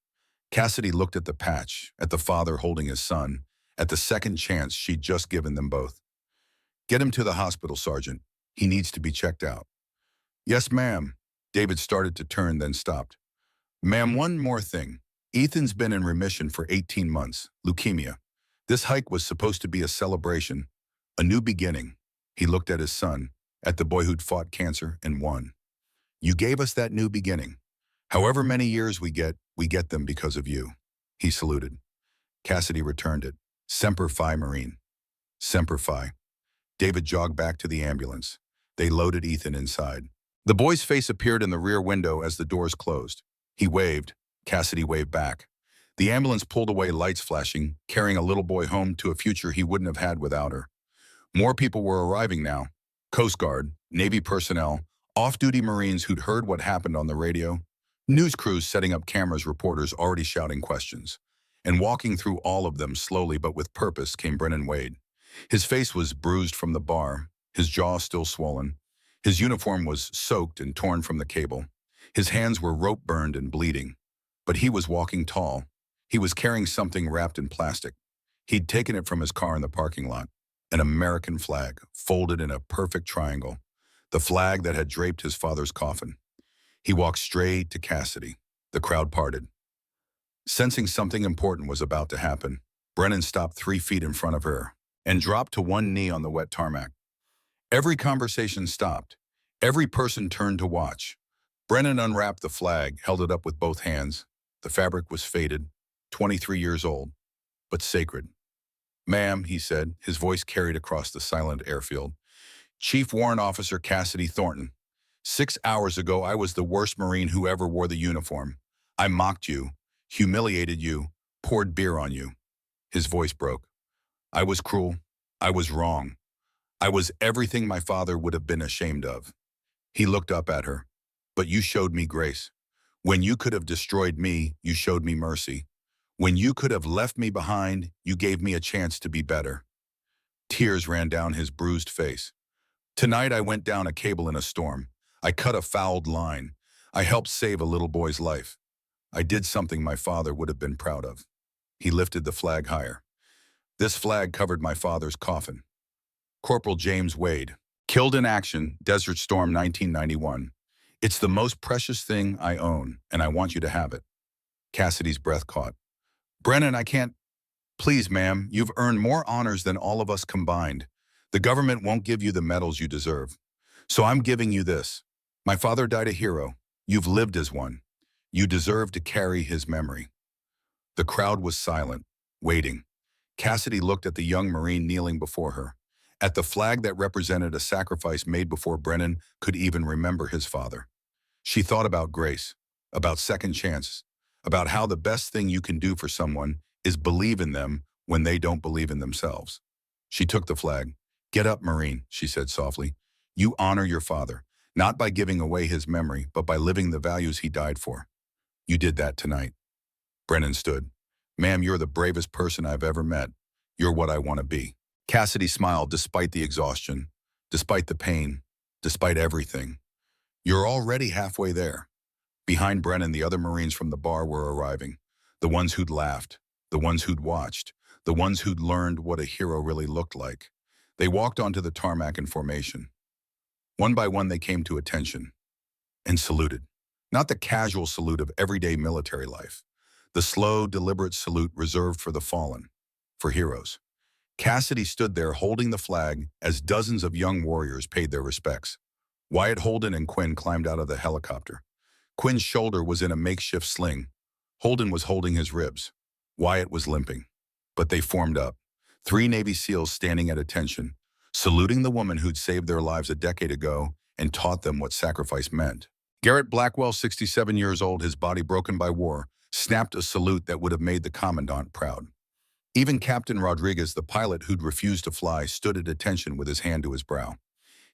Cassidy looked at the patch, at the father holding his son, at the second chance she'd just given them both. Get him to the hospital, Sergeant. He needs to be checked out. Yes, ma'am. David started to turn, then stopped. Ma'am, one more thing. Ethan's been in remission for 18 months, leukemia. This hike was supposed to be a celebration, a new beginning. He looked at his son, at the boy who'd fought cancer and won. You gave us that new beginning. However many years we get them because of you. He saluted. Cassidy returned it. Semper Fi, Marine. Semper Fi. David jogged back to the ambulance. They loaded Ethan inside. The boy's face appeared in the rear window as the doors closed. He waved. Cassidy waved back. The ambulance pulled away, lights flashing, carrying a little boy home to a future he wouldn't have had without her. More people were arriving now. Coast Guard, Navy personnel, off-duty Marines who'd heard what happened on the radio, news crews setting up cameras, reporters already shouting questions. And walking through all of them slowly but with purpose came Brennan Wade. His face was bruised from the bar, his jaw still swollen. His uniform was soaked and torn from the cable. His hands were rope-burned and bleeding. But he was walking tall. He was carrying something wrapped in plastic. He'd taken it from his car in the parking lot. An American flag, folded in a perfect triangle. The flag that had draped his father's coffin. He walked straight to Cassidy. The crowd parted. Sensing something important was about to happen, Brennan stopped 3 feet in front of her and dropped to one knee on the wet tarmac. Every conversation stopped. Every person turned to watch. Brennan unwrapped the flag, held it up with both hands. The fabric was faded, 23 years old, but sacred. Ma'am, he said, his voice carried across the silent airfield. Chief Warrant Officer Cassidy Thornton. 6 hours ago, I was the worst Marine who ever wore the uniform. I mocked you, humiliated you, poured beer on you. His voice broke. I was cruel. I was wrong. I was everything my father would have been ashamed of. He looked up at her. But you showed me grace. When you could have destroyed me, you showed me mercy. When you could have left me behind, you gave me a chance to be better. Tears ran down his bruised face. Tonight I went down a cable in a storm. I cut a fouled line. I helped save a little boy's life. I did something my father would have been proud of. He lifted the flag higher. This flag covered my father's coffin. Corporal James Wade, killed in action, Desert Storm 1991. It's the most precious thing I own, and I want you to have it. Cassidy's breath caught. Brennan, I can't. Please, ma'am, you've earned more honors than all of us combined. The government won't give you the medals you deserve. So I'm giving you this. My father died a hero. You've lived as one. You deserve to carry his memory. The crowd was silent, waiting. Cassidy looked at the young Marine kneeling before her, at the flag that represented a sacrifice made before Brennan could even remember his father. She thought about grace, about second chances, about how the best thing you can do for someone is believe in them when they don't believe in themselves. She took the flag. Get up, Marine, she said softly. You honor your father, not by giving away his memory, but by living the values he died for. You did that tonight. Brennan stood. Ma'am, you're the bravest person I've ever met. You're what I want to be. Cassidy smiled despite the exhaustion, despite the pain, despite everything. You're already halfway there. Behind Brennan, the other Marines from the bar were arriving. The ones who'd laughed, the ones who'd watched, the ones who'd learned what a hero really looked like. They walked onto the tarmac in formation. One by one, they came to attention and saluted. Not the casual salute of everyday military life. The slow, deliberate salute reserved for the fallen, for heroes. Cassidy stood there holding the flag as dozens of young warriors paid their respects. Wyatt Holden and Quinn climbed out of the helicopter. Quinn's shoulder was in a makeshift sling. Holden was holding his ribs. Wyatt was limping. But they formed up, 3 Navy SEALs standing at attention, saluting the woman who'd saved their lives a decade ago and taught them what sacrifice meant. Garrett Blackwell, 67 years old, his body broken by war, snapped a salute that would have made the commandant proud. Even Captain Rodriguez, the pilot who'd refused to fly, stood at attention with his hand to his brow.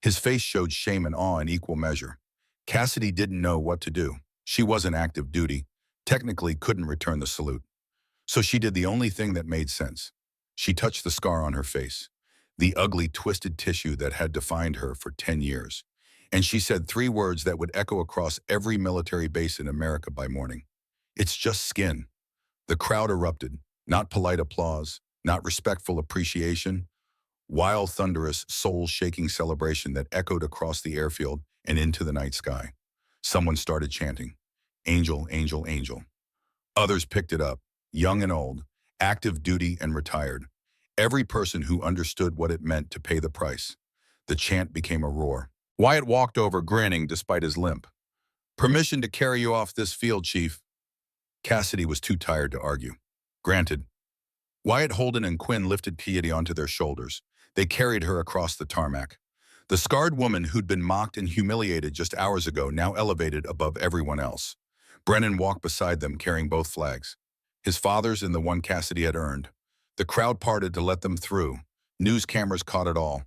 His face showed shame and awe in equal measure. Cassidy didn't know what to do. She was in active duty, technically couldn't return the salute. So she did the only thing that made sense. She touched the scar on her face, the ugly, twisted tissue that had defined her for 10 years. And she said 3 words that would echo across every military base in America by morning. It's just skin. The crowd erupted, not polite applause, not respectful appreciation, wild, thunderous, soul-shaking celebration that echoed across the airfield and into the night sky. Someone started chanting, "Angel, angel, angel." Others picked it up, young and old, active duty and retired. Every person who understood what it meant to pay the price. The chant became a roar. Wyatt walked over, grinning despite his limp. "Permission to carry you off this field, Chief." Cassidy was too tired to argue. "Granted." Wyatt, Holden, and Quinn lifted Piety onto their shoulders. They carried her across the tarmac. The scarred woman who'd been mocked and humiliated just hours ago now elevated above everyone else. Brennan walked beside them, carrying both flags, his father's and the one Cassidy had earned. The crowd parted to let them through. News cameras caught it all.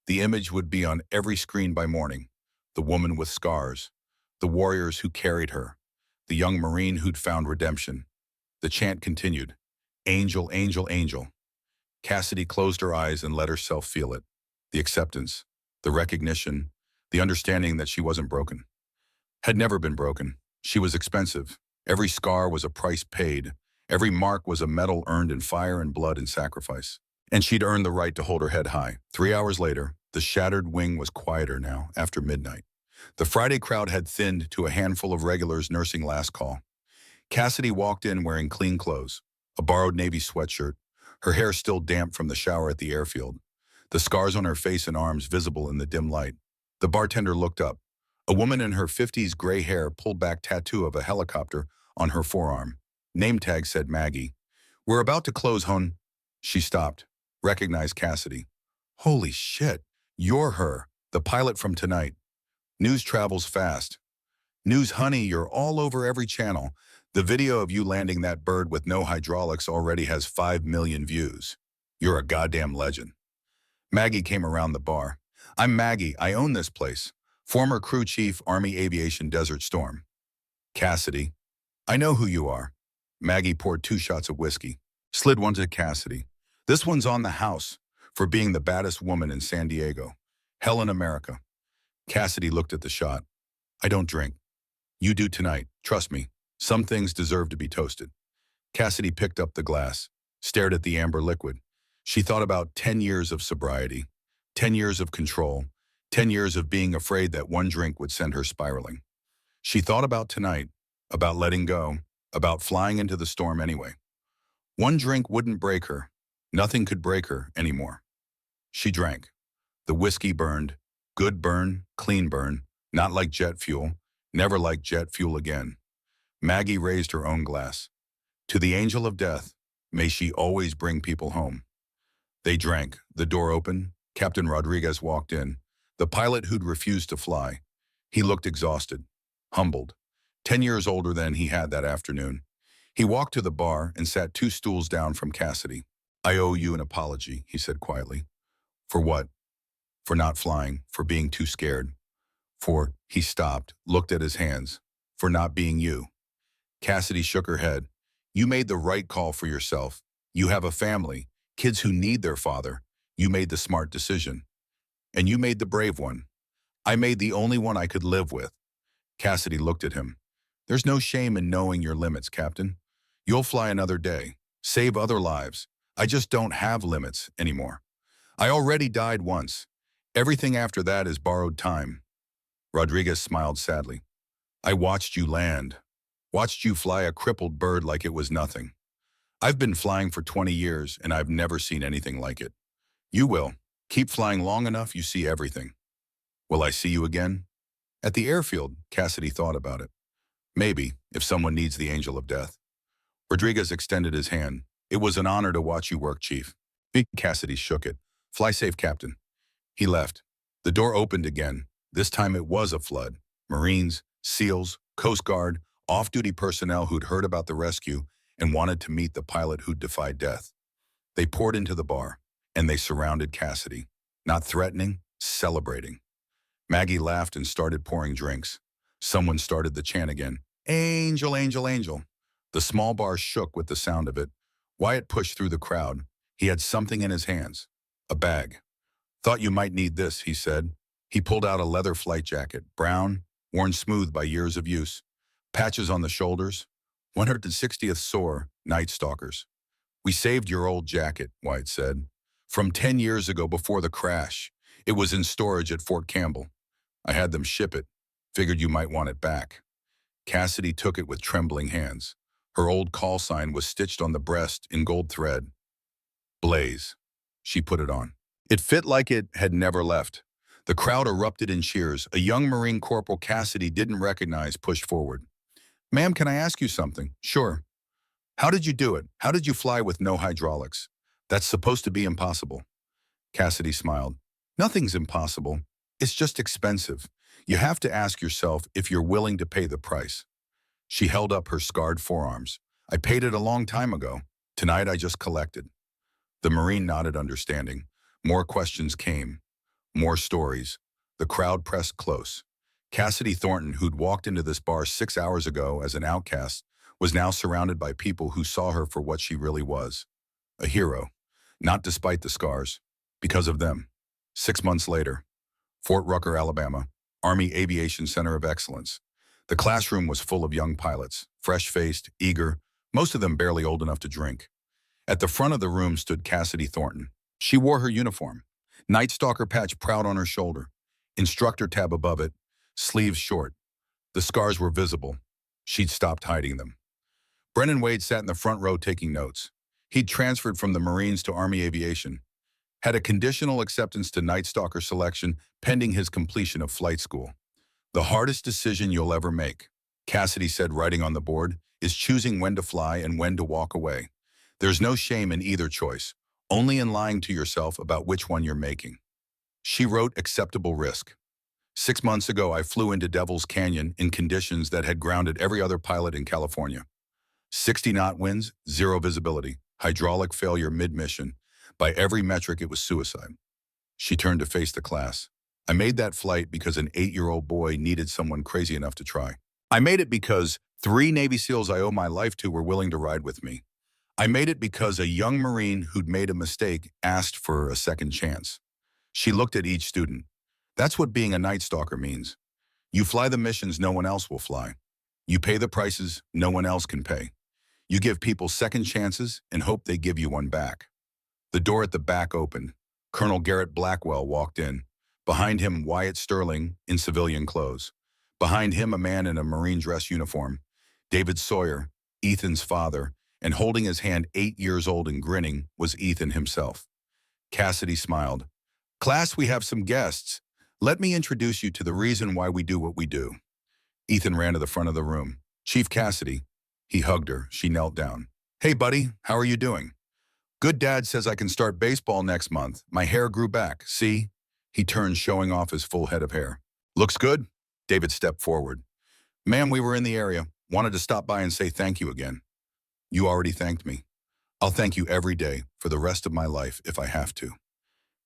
The image would be on every screen by morning. The woman with scars. The warriors who carried her. The young Marine who'd found redemption. The chant continued. "Angel, angel, angel." Cassidy closed her eyes and let herself feel it. The acceptance, the recognition, the understanding that she wasn't broken. Had never been broken. She was expensive. Every scar was a price paid. Every mark was a medal earned in fire and blood and sacrifice. And she'd earned the right to hold her head high. 3 hours later, the shattered wing was quieter now, after midnight. The Friday crowd had thinned to a handful of regulars nursing last call. Cassidy walked in wearing clean clothes, a borrowed Navy sweatshirt, her hair still damp from the shower at the airfield, the scars on her face and arms visible in the dim light. The bartender looked up. A woman in her 50s, gray hair, pulled back tattoo of a helicopter on her forearm. Name tag said Maggie. "We're about to close, hon." She stopped, recognized Cassidy. "Holy shit, you're her, the pilot from tonight." News travels fast. "News, honey, you're all over every channel. The video of you landing that bird with no hydraulics already has 5 million views. You're a goddamn legend." Maggie came around the bar. "I'm Maggie. I own this place. Former crew chief, Army Aviation, Desert Storm." "Cassidy." "I know who you are." Maggie poured 2 shots of whiskey, slid one to Cassidy. "This one's on the house for being the baddest woman in San Diego. Hell in America." Cassidy looked at the shot. "I don't drink. You do tonight. Trust me. Some things deserve to be toasted." Cassidy picked up the glass, stared at the amber liquid. She thought about 10 years of sobriety, 10 years of control, 10 years of being afraid that one drink would send her spiraling. She thought about tonight, about letting go, about flying into the storm anyway. One drink wouldn't break her. Nothing could break her anymore. She drank. The whiskey burned. Good burn, clean burn, not like jet fuel, never like jet fuel again. Maggie raised her own glass. "To the angel of death, may she always bring people home." They drank. The door opened. Captain Rodriguez walked in, the pilot who'd refused to fly. He looked exhausted, humbled, 10 years older than he had that afternoon. He walked to the bar and sat 2 stools down from Cassidy. "I owe you an apology," he said quietly. "For what?" "For not flying, for being too scared. For," he stopped, looked at his hands, "for not being you." Cassidy shook her head. "You made the right call for yourself. You have a family, kids who need their father. You made the smart decision. And you made the brave one. I made the only one I could live with." Cassidy looked at him. "There's no shame in knowing your limits, Captain. You'll fly another day, save other lives. I just don't have limits anymore. I already died once. Everything after that is borrowed time." Rodriguez smiled sadly. "I watched you land. Watched you fly a crippled bird like it was nothing. I've been flying for 20 years, and I've never seen anything like it. You will. Keep flying long enough, you see everything." "Will I see you again?" "At the airfield," Cassidy thought about it. "Maybe, if someone needs the angel of death." Rodriguez extended his hand. "It was an honor to watch you work, Chief." Cassidy shook it. "Fly safe, Captain." He left. The door opened again. This time it was a flood. Marines, SEALs, Coast Guard, off-duty personnel who'd heard about the rescue and wanted to meet the pilot who'd defied death. They poured into the bar, and they surrounded Cassidy, not threatening, celebrating. Maggie laughed and started pouring drinks. Someone started the chant again. Angel, angel, angel. The small bar shook with the sound of it. Wyatt pushed through the crowd. He had something in his hands. A bag. Thought you might need this, he said. He pulled out a leather flight jacket, brown, worn smooth by years of use. Patches on the shoulders. 160th SOAR, Night Stalkers. We saved your old jacket, Wyatt said. From 10 years ago before the crash. It was in storage at Fort Campbell. I had them ship it. Figured you might want it back. Cassidy took it with trembling hands. Her old call sign was stitched on the breast in gold thread. Blaze. She put it on. It fit like it had never left. The crowd erupted in cheers. A young Marine Corporal Cassidy didn't recognize pushed forward. Ma'am, can I ask you something? Sure. How did you do it? How did you fly with no hydraulics? That's supposed to be impossible. Cassidy smiled. Nothing's impossible. It's just expensive. You have to ask yourself if you're willing to pay the price. She held up her scarred forearms. I paid it a long time ago. Tonight I just collected. The Marine nodded understanding. More questions came. More stories. The crowd pressed close. Cassidy Thornton, who'd walked into this bar 6 hours ago as an outcast, was now surrounded by people who saw her for what she really was. A hero. Not despite the scars. Because of them. 6 months later. Fort Rucker, Alabama. Army Aviation Center of Excellence. The classroom was full of young pilots, fresh-faced, eager, most of them barely old enough to drink. At the front of the room stood Cassidy Thornton. She wore her uniform, Night Stalker patch proud on her shoulder, instructor tab above it, sleeves short. The scars were visible. She'd stopped hiding them. Brennan Wade sat in the front row taking notes. He'd transferred from the Marines to Army Aviation, had a conditional acceptance to Night Stalker selection pending his completion of flight school. The hardest decision you'll ever make, Cassidy said, writing on the board, is choosing when to fly and when to walk away. There's no shame in either choice, only in lying to yourself about which one you're making. She wrote acceptable risk. 6 months ago, I flew into Devil's Canyon in conditions that had grounded every other pilot in California. 60-knot winds, zero visibility, hydraulic failure mid-mission. By every metric, it was suicide. She turned to face the class. I made that flight because an 8-year-old boy needed someone crazy enough to try. I made it because 3 Navy SEALs I owe my life to were willing to ride with me. I made it because a young Marine who'd made a mistake asked for a second chance. She looked at each student. That's what being a Night Stalker means. You fly the missions no one else will fly. You pay the prices no one else can pay. You give people second chances and hope they give you one back. The door at the back opened. Colonel Garrett Blackwell walked in. Behind him, Wyatt Sterling in civilian clothes. Behind him, a man in a Marine dress uniform. David Sawyer, Ethan's father, and holding his hand 8 years old and grinning was Ethan himself. Cassidy smiled. Class, we have some guests. Let me introduce you to the reason why we do what we do. Ethan ran to the front of the room. Chief Cassidy. He hugged her. She knelt down. Hey, buddy, how are you doing? Good. Dad says I can start baseball next month. My hair grew back. See? He turned, showing off his full head of hair. Looks good. David stepped forward. Ma'am, we were in the area. Wanted to stop by and say thank you again. You already thanked me. I'll thank you every day for the rest of my life if I have to.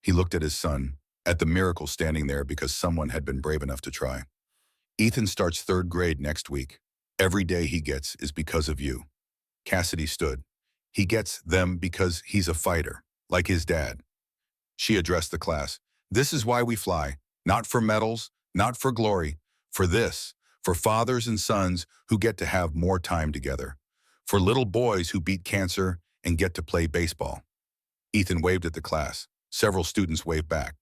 He looked at his son, at the miracle standing there because someone had been brave enough to try. Ethan starts 3rd grade next week. Every day he gets is because of you. Cassidy stood. He gets them because he's a fighter, like his dad. She addressed the class. This is why we fly, not for medals, not for glory, for this, for fathers and sons who get to have more time together, for little boys who beat cancer and get to play baseball. Ethan waved at the class. Several students waved back.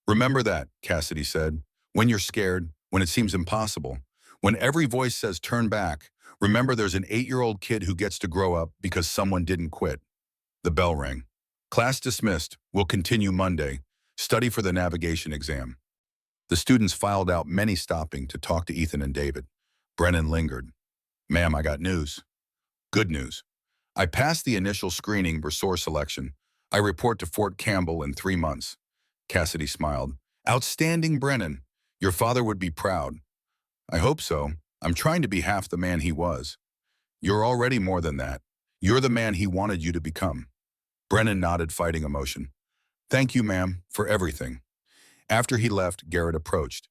Remember that, Cassidy said, when you're scared, when it seems impossible, when every voice says turn back, remember there's an 8-year-old kid who gets to grow up because someone didn't quit. The bell rang. Class dismissed. We'll continue Monday. Study for the navigation exam. The students filed out, many stopping to talk to Ethan and David. Brennan lingered. Ma'am, I got news. Good news. I passed the initial screening for SOAR selection. I report to Fort Campbell in 3 months. Cassidy smiled. Outstanding, Brennan. Your father would be proud. I hope so. I'm trying to be half the man he was. You're already more than that. You're the man he wanted you to become. Brennan nodded, fighting emotion. Thank you, ma'am, for everything. After he left, Garrett approached.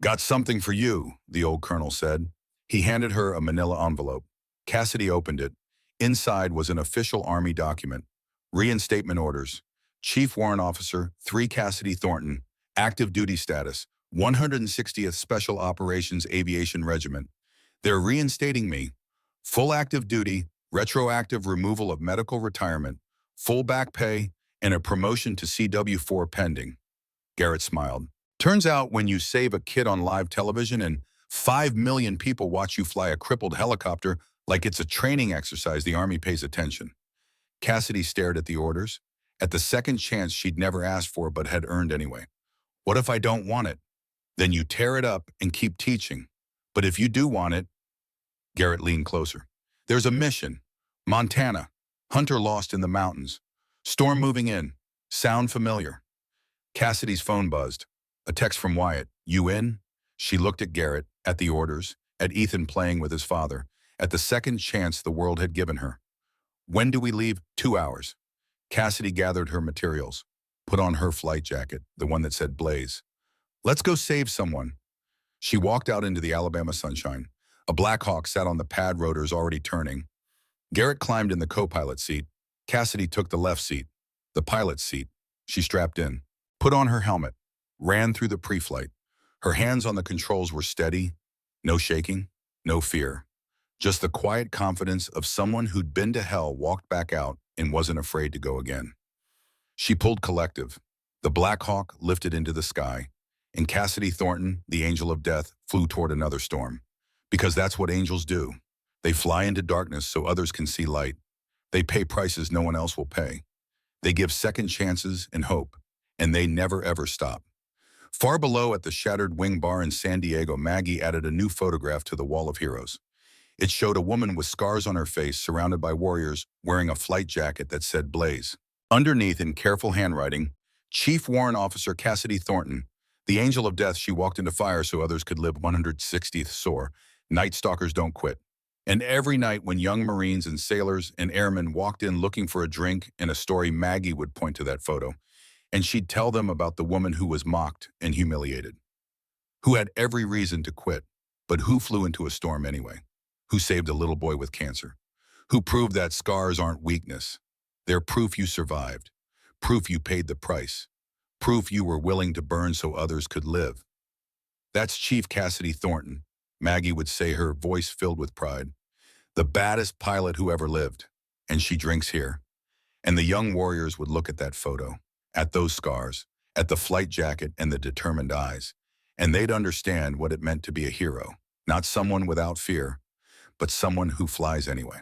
Got something for you, the old colonel said. He handed her a manila envelope. Cassidy opened it. Inside was an official Army document. Reinstatement orders. Chief Warrant Officer 3 Cassidy Thornton. Active duty status. 160th Special Operations Aviation Regiment. They're reinstating me. Full active duty, retroactive removal of medical retirement, full back pay, and a promotion to CW4 pending. Garrett smiled. Turns out when you save a kid on live television and 5 million people watch you fly a crippled helicopter like it's a training exercise, the Army pays attention. Cassidy stared at the orders, at the second chance she'd never asked for but had earned anyway. What if I don't want it? Then you tear it up and keep teaching. But if you do want it, Garrett leaned closer. There's a mission. Montana. Hunter lost in the mountains. Storm moving in. Sound familiar? Cassidy's phone buzzed. A text from Wyatt. You in? She looked at Garrett, at the orders, at Ethan playing with his father, at the second chance the world had given her. When do we leave? 2 hours. Cassidy gathered her materials, put on her flight jacket, the one that said Blaze. Let's go save someone. She walked out into the Alabama sunshine. A Black Hawk sat on the pad rotors already turning. Garrett climbed in the co-pilot seat. Cassidy took the left seat, the pilot's seat. She strapped in, put on her helmet, ran through the pre-flight. Her hands on the controls were steady, no shaking, no fear. Just the quiet confidence of someone who'd been to hell, walked back out, and wasn't afraid to go again. She pulled collective. The Black Hawk lifted into the sky, and Cassidy Thornton, the angel of death, flew toward another storm. Because that's what angels do. They fly into darkness so others can see light. They pay prices no one else will pay. They give second chances and hope, and they never ever stop. Far below at the Shattered Wing Bar in San Diego, Maggie added a new photograph to the wall of heroes. It showed a woman with scars on her face surrounded by warriors wearing a flight jacket that said Blaze. Underneath, in careful handwriting, Chief Warrant Officer Cassidy Thornton, the angel of death. She walked into fire so others could live. 160th SOAR. Night stalkers don't quit. And every night when young Marines and sailors and airmen walked in looking for a drink and a story, Maggie would point to that photo, and she'd tell them about the woman who was mocked and humiliated, who had every reason to quit, but who flew into a storm anyway, who saved a little boy with cancer, who proved that scars aren't weakness. They're proof you survived, proof you paid the price, proof you were willing to burn so others could live. That's Chief Cassidy Thornton, Maggie would say, her voice filled with pride. The baddest pilot who ever lived, and she drinks here. And the young warriors would look at that photo, at those scars, at the flight jacket and the determined eyes, and they'd understand what it meant to be a hero, not someone without fear, but someone who flies anyway.